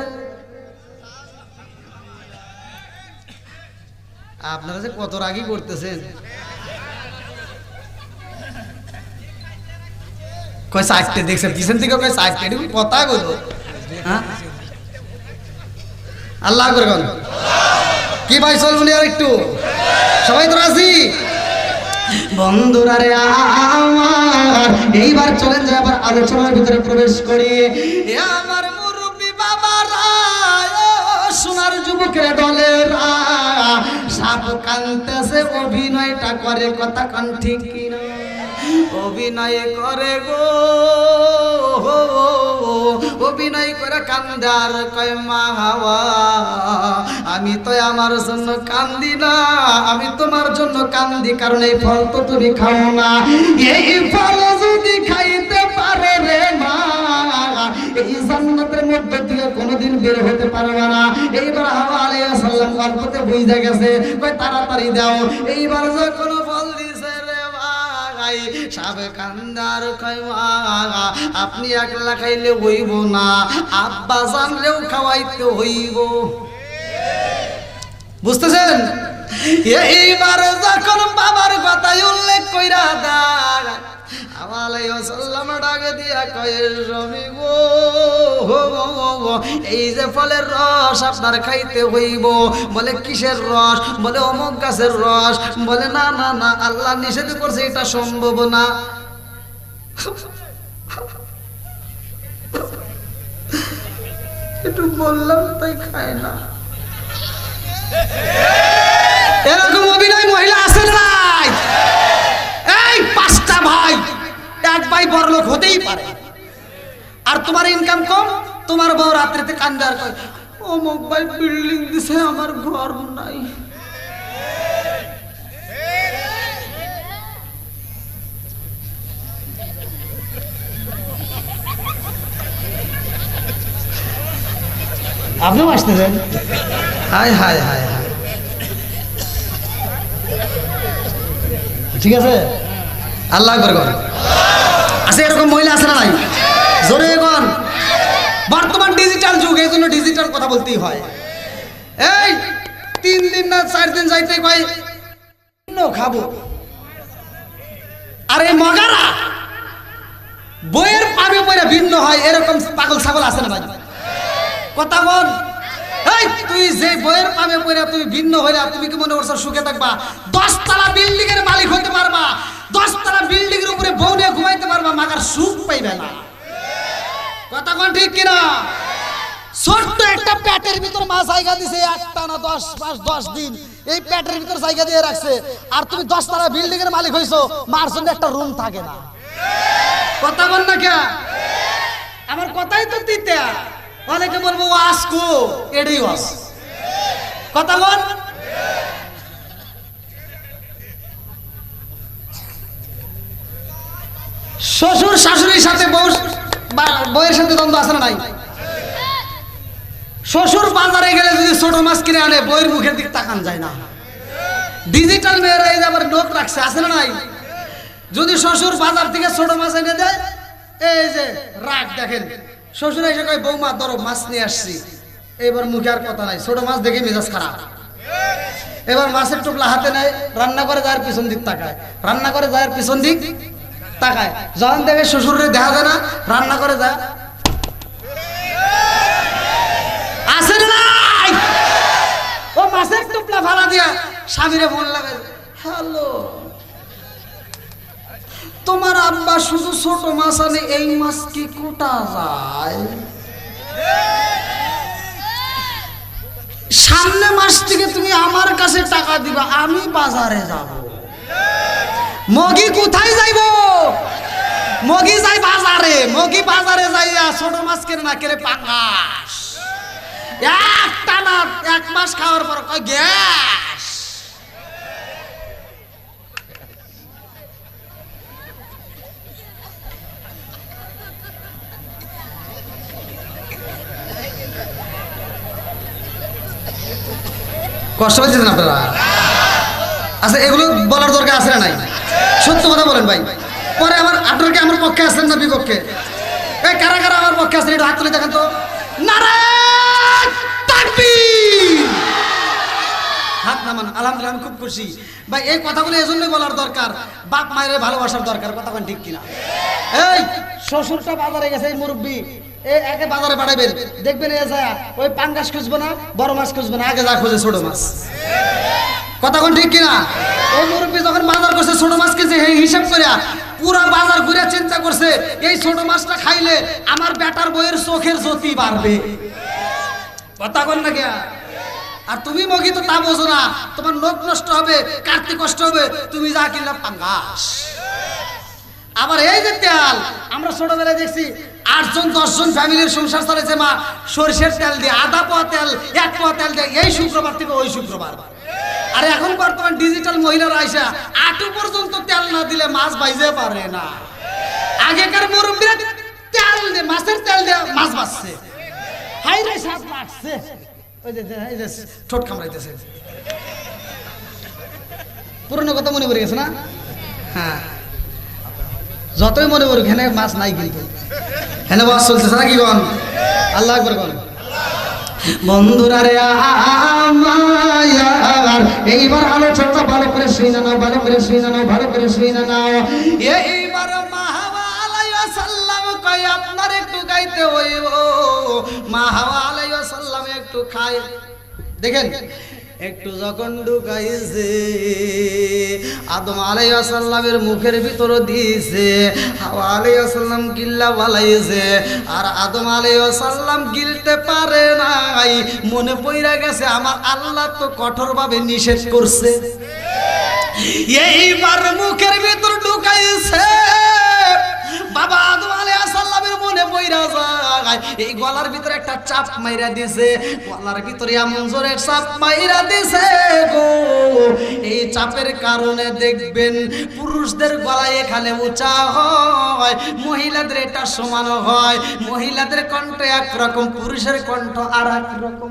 আপনারা যে কত রাগই করতেছেন। কয় সাইডে দেখছেন পিছন থেকে, কয় সাইডে কথা বলো। হ্যাঁ আল্লাহ করে গেল কি ভাই, চলবনি আর একটু, সবাই তো রাজি। বন্ধুরা রে আমার, এইবার চলেন যে আবার আলোচনার ভিতরে প্রবেশ করি। আমার মুরব্বী বাবারা, সোনার যুবকের দলেরা, সাপ কানতেছে অভিনয়টা করে, কথা কান ঠিক কিনা? অভিনয় করে গো, অভিনয় করে কান্দার কয় মা হাওয়া, আমি তো আমার জন্য কান্দি না, আমি তোমার জন্য কান্দি, কারণ এই ফল তো তুমি খাও না। এই ফল যদি খাইতে পারো রে মা, এই জান্নাতের মধ্যে থেকে কোনোদিন বের হতে পারবে না। এইবার হাওয়া আলাইহিস সালাম গল্পতে বুঝে গেছে, কই তাড়াতাড়ি দাও। এইবার যখন ফল দিছে রে ভাই, সাবে কান্দার কয় মা, আপনি একলা খাইলে হইব না, আব্বা জানলেও খাওয়াইতে হইব। বুঝতেছেন? এইবার যখন বাবার কথাই উল্লেখ কইরা দেয়, আলাইহিস সালাম ডাকে দিয়া কয় স্বামী গো, এই যে ফলের রস আপনার খাইতে হইব। বলে কিসের রস? বলে অমুক গাছের রস। বলে না না না, আল্লাহ নিষেধ করছে, এটা সম্ভব না। একটু বললাম তাই খায় না। এরকম অভিনয় মহিলা আছে নাই? এই 5টা ভাই, এক ভাই বড়লোক হতেই পারে, আর তোমার ইনকাম কম, তোমার বউ রাত্রিতে কান্দার কয় অমুক ভাই বিল্ডিং দিছে, আমার ঘর নাই। আপনিও আসতেছেন? হায় হায় হায় হায়, ঠিক আছে, আল্লাহ আকবার কর। আছে এরকম মহিলা আছে না নাই? জোরে গণ। বর্তমান ডিজিটাল যুগ, এই জন্য ডিজিটাল কথা বলতেই হয়। এই 3 দিন না 4 দিন যাইতে কয় খাবো, আর এই মগারা বইয়ের পাবে বইরা ভিন্ন হয়, এরকম পাগল ছাগল আছে না ভাই? কথা বল। এই তুই যে বইয়ের পাবে বইরা তুমি ভিন্ন হইলা, তুমি কি মনে করছো সুখে থাকবা? 10 তলা বিল্ডিং এর মালিক হতে পারবা, 10 তলা বিল্ডিং এর উপরে বউ নিয়ে ঘুমাইতে পারবা, মাগার সুখ পাইবে না। কথা কোন ঠিক কিনা? ছোট্ট একটা পেটের ভিতর মা জায়গা দিছে, একটা না 10 মাস 10 দিন এই পেটের ভিতর জায়গা দিয়ে রাখছে, আর তুমি 10 তলা বিল্ডিং এর মালিক হইছো, মার জন্য একটা রুম থাকে না। কথা বল না কে? আমার কথাই তো দিতে অনেকে বলবো ওয়াজ কো, এটাই ওয়াজ। কথা বল। শ্বশুর শাশুড়ির সাথে বউয়ের সাথে দ্বন্দ্ব আছে না নাই? শ্বশুর বাজারে গেলে যদি ছোট মাছ কিনে আনে, বউয়ের মুখের দিক তাকান যায় না। ডিজিটাল মেয়েরা এই যে আবার নোট রাখছে, আছে না নাই? যদি শ্বশুর বাজার থেকে ছোট মাছ এনে দেয়, এই যে রাগ দেখেন, শ্বশুর এসে কয় বৌমা ধরো মাছ নিয়ে আসছি, এবার মুখে আর কথা নাই, ছোট মাছ দেখে মেজাজ খারাপ। এবার মাছের টুকলা হাতে নেয়, রান্না করে যায় পিছন দিক তাকায়, রান্না করে যায় পিছন দিক তাকায়। যখন দেখে শ্বশুরে দেখা যায় না, রান্না করে যায়, আছে না নাই? ও মাছের টুকলা ভাড়া দিয়া স্বামীরে ফোন লাগায়, হ্যালো তোমার আব্বা শুধু ছোট মাছ আনে, এই মাছ কি কোটা যায়? সামনে মাস থেকে তুমি আমার কাছে টাকা দিবা, আমি বাজারে যাব। মগি কোথায় যাইব? মগি যাই বাজারে। মগি বাজারে যাইয়া ছোট মাছ কেনে না, কেনে পাঙ্গাস। একটা না এক মাস খাওয়ার পর কয় গ্যাস। কষ্ট পাচ্ছেন আপনারা? আচ্ছা, এগুলো বলার দরকার আছে না নাই? সত্য কথা বলেন ভাই। পরে আমার আপনাকে আমার পক্ষে আছেন না বিপক্ষে? এই কারা কারা আমার পক্ষে আছেন একটু হাত তুলে দেখেন তো। নারায়ণ তাকবীর। হাত নামান। আলহামদুলিল্লাহ, আমি খুব খুশি ভাই। এই কথাগুলো এই জন্যই বলার দরকার, বাপ মায়ের ভালোবাসার দরকার। কথা কোন ঠিক কিনা? এই শ্বশুরটা বাজারে গেছে, এই মুরব্বী একে বাজারে পাঠাবেন, দেখবেন এ যায় ওই পাঙ্গাস খুঁজবো না, বড় মাছ খুঁজবো না, আগে যা খুঁজে ছোট মাছ। কথা কোন ঠিক কিনা? ওই মুরব্বী যখন বাজার করছে, ছোট মাছ কিনছে, এই হিসাব করে পুরো বাজার ঘুরে চিন্তা করছে, এই ছোট মাছটা খাইলে আমার বেটার বইয়ের চোখের জ্যোতি বাড়বে। কথা কোন না গিয়া? আর তুমি মগি তো তা বোঝো না, তোমার লোক নষ্ট হবে, কাটতে কষ্ট হবে, তুমি যা কিনলা পাঙ্গাস। আবার এই যে তেল, আমরা ছোটবেলায় দেখছি 8 জন 10 জন ফ্যামিলির সংসার চলেছে মা সরিষার তেল দিয়ে, আধা পোয়া তেল, 1 পোয়া তেল দিয়ে, এই শুক্রবার থেকে ওই শুক্রবার। আর এখন বর্তমান ডিজিটাল মহিলারা আইসা 8 পর্যন্ত তেল না দিলে মাছ বাইজে পারে না। আগেকার মুরব্বীরা তেল দিয়ে, মাছের তেল দিয়ে মাছ বাছছে, হাই রে সাপ লাগছে, ওই যে ঠোঁট কামড়াইতেছে। পুরনো কথা মনে পড়ে গেছে না? হ্যাঁ, যতই মনে করুক হেনে মাছ নাই, কিন্তু হেনে মাছ চলতেছে না কি গন? আল্লাহ আকবার গন। বন্ধুরা রে আমার, এইবার আলোচনা ভালো করে শুনে নাও, ভালো করে শুনে নাও, ভালো করে শুনে নাও। এইবার মাহওয়া আলাইহিস সালাম কই আপনার একটু গাইতে হইব, মাহওয়া আলাইহিস সালাম একটু খায়। দেখেন, একটু যখন ঢুকাইছে আদম আলাইহিস সালামের মুখের ভিতর দিয়েছে, হাওয়া আলাইহিস সালাম গিল্লা বালাইছে, আর আদম আলাইহিস সালাম গিলতে পারে নাই। মনে পইরা গেছে আমার আল্লাহ তো কঠোরভাবে নিষেধ করছে। এইবার মুখের ভিতর ঢুকাইছে, বাবা আদম আলাইহিস সালামের মনে পইরা যায়, এই গলার ভিতরে একটা চাপ মাইরা দিছে, গলার ভিতরে এমন জোরে চাপ মাইরা দিছে গো, এই চাপের কারণে দেখবেন পুরুষদের গলা এখানে উঁচা হয়, মহিলাদের এটা সমান হয়। মহিলাদের কণ্ঠ একরকম, পুরুষের কণ্ঠ আর এক রকম।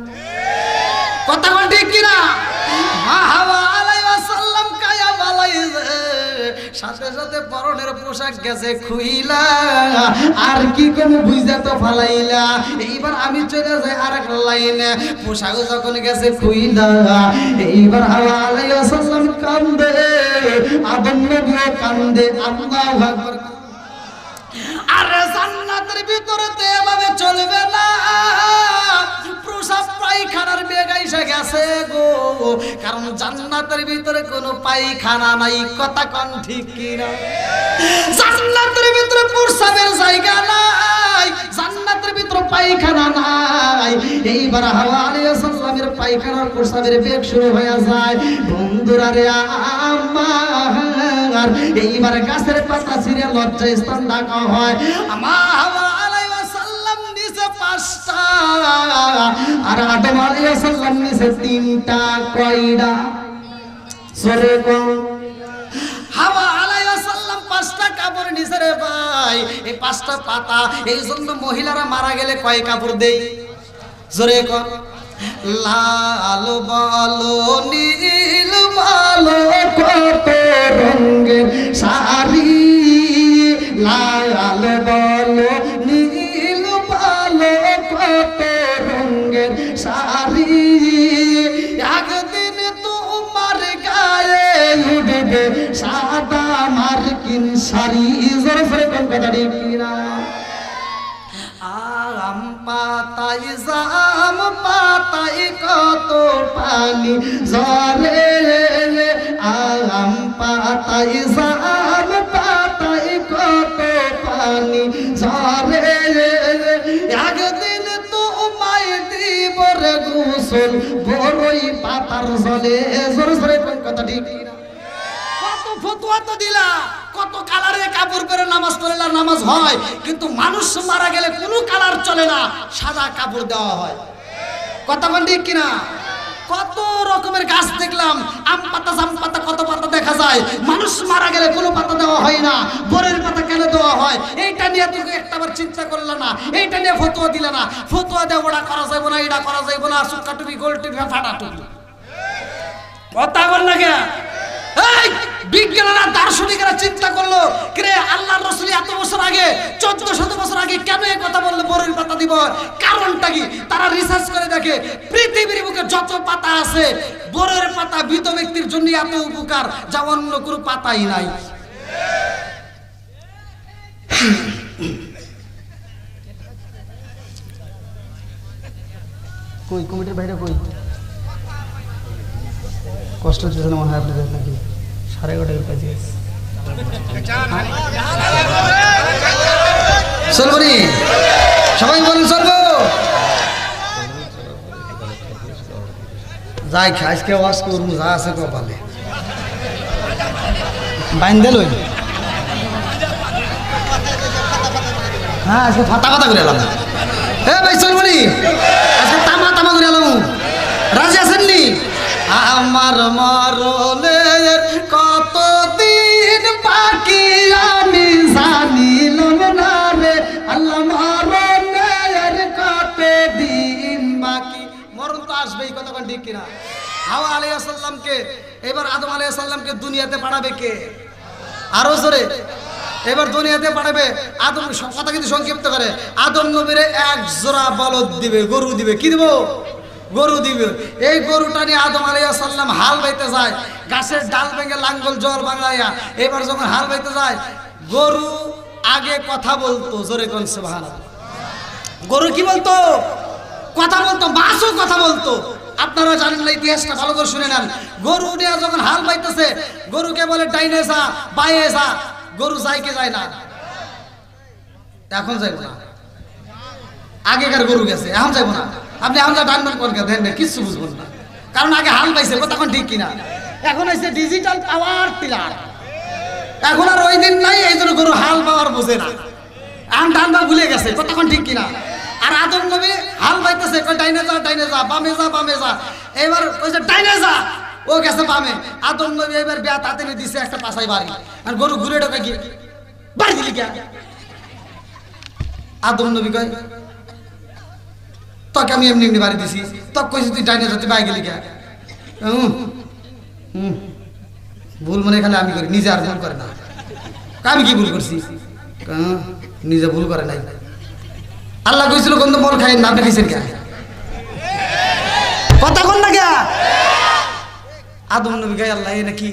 কথা কোন ঠিক কিনা? হাওয়া আলাইহিস সালাম কায়া বালাইছে, সাথে সাথে পরনের পোশাক গেছে খুইলা, আর কি কোনো বুঝা তো ফালাইলা। এইবার আমি চলে যাই আরেক লাইনে, পোশাক যখন গেছে খুইলা, এইবার হাওয়া আলাইহিস সালাম কান্দে, আদম নবীও কান্দে। আল্লাহু আকবার। আর জান্নাতের ভিতরে তো এভাবে চলবে না, প্রসাব পায়খানার বেগ এসে গেছে গো, কারণ জান্নাতের ভিতরে কোনো পায়খানা নাই। কথা কোন ঠিক কিনা? জান্নাতের ভিতরে প্রসাবের জায়গা নাই, জান্নাতের ভিতরে পায়খানা নাই। এইবার হাওয়া আলাইহিস সালামের পায়খানার প্রসাবের বেগ শুরু হয়ে যায়। বন্ধুরা রে আমার, এইবার গাছের পাতা ছিঁড়ে লজ্জা স্থান ডাকা হয়। আমার হাওয়া আলাইহিস সালাম নিচে 5টা আর আদম আলাইহিস সালাম নিছে তিনটা কয়ডা সরে কোন হাওয়া আলাইহিস সালাম পাঁচটা কাপড় নিছে রে ভাই এই পাঁচটা পাতা এই জন্য মহিলারা মারা গেলে কয় কাপড় দেই জোরে কোন লাল বলো নীল বলো কত রঙের শাড়ি লাল বলো নীল বলো কত রঙের শাড়ি একদিন তোমার গায়ে উঠবে সাদা মার্কিন শাড়ি জোরে জোরে কোন কথা ঠিক না আম পাতায় জাম পাতায় কত পানি ঝরে আম পাতায় জাম পাতায় কত পানি ঝরে একদিন তোমায় দিব রে গোসল বড়ই পাতার জলে জোরে জোরে কোন কথা ঠিক না কত ফতোয়া তো দিলা কত কালারের কাপড় পরে নামাজ পড়লে নামাজ হয় কিন্তু মানুষ মারা গেলে কোনো কালার চলে না সাদা কাপড় দেওয়া হয় কথা কোন ঠিক কিনা কত রকমের গাছ দেখলাম আম পাতা জাম পাতা কত পাতা দেখা যায় মানুষ মারা গেলে কোনো পাতা দেওয়া হয় না বরের পাতা কেন দেওয়া হয় এইটা নিয়ে তুমি একটাবার চিন্তা করলে না এইটা নিয়ে ফতোয়া দিলে না ফতোয়া দেওয়া ওটা করা যাবে না এটা করা যাবে না সুক্কা টুপি গোল টুপি ফাটা টুপি কথা বল না কে এই বিজ্ঞানীরা দার্শনিকরা চিন্তা করলো কে আল্লাহর রাসূল এত বছর আগে 1400 বছর আগে কেন এই কথা বললো বরের পাতা দিব কারণটা কি তারা রিসার্চ করে দেখে পৃথিবীর বুকে যত পাতা আছে বরের পাতা মৃত ব্যক্তির জন্য এত উপকার যা অন্য কোনো পাতাই নাই কই কমিটির বাইরে কই কষ্ট হচ্ছে না মনে হয় আপনাদের নাকি 11:30 বাজে চলবনি সবাই বলুন চলবো যাই আজকে ওয়াজ করুন যা আছে কপালে বাইন্দে লই হ্যাঁ আজকে ফাটা ফাটা করে এলাম হ্যাঁ ভাই চলবনি আজকে তামা তামা করে এলাম রাজি আছেন নি আমার মরণের কতদিন বাকি আমি জানিলাম না রে আল্লাহ মরণের কতদিন বাকি মরণ তো আসবেই কথা কোন ঠিক কিনা হাওয়া আলাইহিস সালামকে এবার আদম আলাইহিস সালামকে দুনিয়াতে পাঠাবে কে আরো জোরে এবার দুনিয়াতে পাঠাবে আদম কথা কিন্তু সংক্ষিপ্ত করে আদম নবীরে এক জোড়া বলদ দিবে গরু দিবে কি দিব গরু দিবে এই গরুটা নিয়ে আদম আলাইহিস সালাম হাল বাইতে যায় গাছের ডাল ভেঙে লাঙ্গল জল বাংলাইয়া এবার যখন হাল বাইতে যায় গরু আগে কথা বলতো জোরে কোন সুবহানাল্লাহ গরু কি বলতো কথা বলতো মাছও কথা বলতো আপনারা জানেন না ইতিহাসটা ভালো করে শুনে নেন গরু নিয়ে যখন হাল বাইতেছে গরুকে বলে ডাইনে যা বাইয়ে যা গরু যায় কে যায় না এখন যাইব না আগেকার গরু গেছে এখন যাইব না আপনি এখন যা ডানবান কোন দেন না কিছু বুঝবেন না কারণ আগে হাল পাইছে কথা কোন ঠিক কিনা এখন হইছে ডিজিটাল পাওয়ার টিলার এখন আর ওই দিন নাই এই জন্য গরু হাল পাওয়ার বোঝে না এখন ডানবা ভুলে গেছে কথা কোন ঠিক কিনা আর আদম নবী হাল পাইতেছে কই ডাইনে যা বামে যা এবার কইছে ডাইনে যা ও গেছে বামে আদম নবী এবার বিয়া তাতে নিয়ে দিছে একটা পাছাই বাড়ি আর গরু ঘুরে ঢোকে কি বাড়ি দিলি কে আদম নবী কয় তোকে আমি এমনি এমনি বাড়ি দিছি তক কইছি তুই ডাইনে যা তুই বাই গেলি কে ভুল মনে খালি আমি করি নিজে আর ভুল করে না আমি কি ভুল করছি নিজে ভুল করে নাই আল্লাহ কইছিল কোন বল খাই না আপনি খাইছেন কে কথা কোন না কে আদম নবী গায় আল্লাহ এনে কি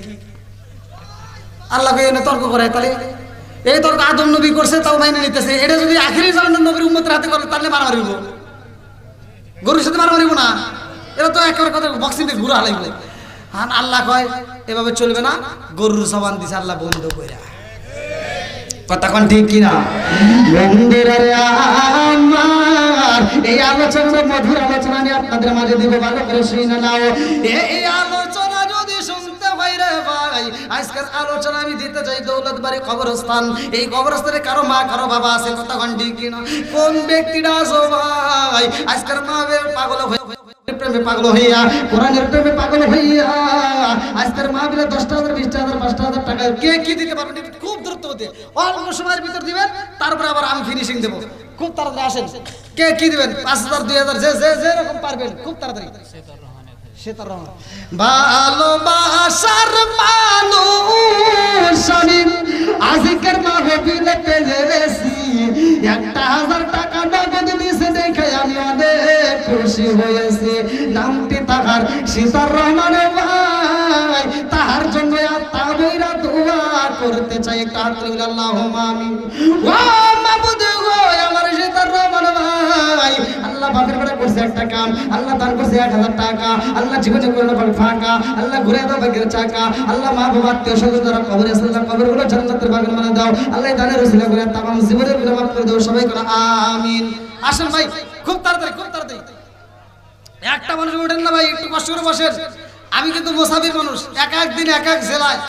আল্লাহ কই এনে তর্ক করে তাহলে এই তর্ক আদম নবী করছে তাও মাইনে নিতেছে এটা যদি আখিরি জামানার নবীর উম্মতের হাতে করে তাহলে মারামারি হইব গরুর সাথে মারামারি হইব না এটা তো একেবারে কথা বক্সিং দিয়ে ঘুরা হালাইব হান আল্লাহ কয় এভাবে চলবে না গরুর জবান দিছে আল্লাহ বন্ধ কইরা কথা কোন ঠিক কিনা বন্ধুরা আমার এই আলোচনা মধুর আলোচনা নিয়ে আপনাদের মাঝে দিব ভালো করে শুনে নাও এই আলোচনা যদি শুনতে হয় রে ভাই আজকের আলোচনা আমি দিতে চাই দৌলতবাড়ি কবরস্থান এই কবরস্থানে কারো মা কারো বাবা আছে কথা কোন ঠিক কিনা কোন ব্যক্তিটা আছো ভাই আজকের মা পাগল হয়ে প্রেমে পাগল হইয়া, কোরআনের প্রেমে পাগল হইয়া আজকের মাহফিলে 10,000 20,000 5,000 টাকা কে কি দিতে পারবেন একটু খুব দ্রুত হতে অল্প সময়ের ভিতর দিবেন, তারপরে আবার আমি ফিনিশিং দেবো। খুব তাড়াতাড়ি আসেন, কে কি দিবেন? 5,000 2,000 যেরকম পারবেন খুব তাড়াতাড়ি। ভালোবাসার মানুষ আমি আজকের মাহফিলে পেয়েছি, 1,000 টাকা নগদ দিয়েছে দেখে আমি অনেক খুশি হয়েছি। নামটি তাহার সীতার রহমান ভাই, তাহার জন্য তাবইরা দোয়া করতে চাই। একটা হাত তুলে আল্লাহুম্মা আমিন। ও মাবুদ গো আমার সীতার রহমান ভাই, আল্লাহ বাপের বেটা করছে একটা কাম, আল্লাহ দান করছে 1,000 টাকা, আল্লাহ জীবনে করলো ফাঁকা, আল্লাহ ঘুরে দাও ভাগ্যের চাকা, আল্লাহ মা বাবা আত্মীয় স্বজন যারা কবরে আছে আল্লাহ কবরগুলো জান্নাতের বাগান বানিয়ে দাও, আল্লাহ দানের ওসিলা করে তামাম জীবনের গুনাহ মাফ করে দাও, সবাই করে আমিন। আসেন ভাই খুব তাড়াতাড়ি খুব তাড়াতাড়ি, একটা মানুষ ওঠেন না ভাই, একটু কষ্ট করে বসেন। আমি কিন্তু মুসাফির মানুষ, এক এক দিন এক এক জেলায়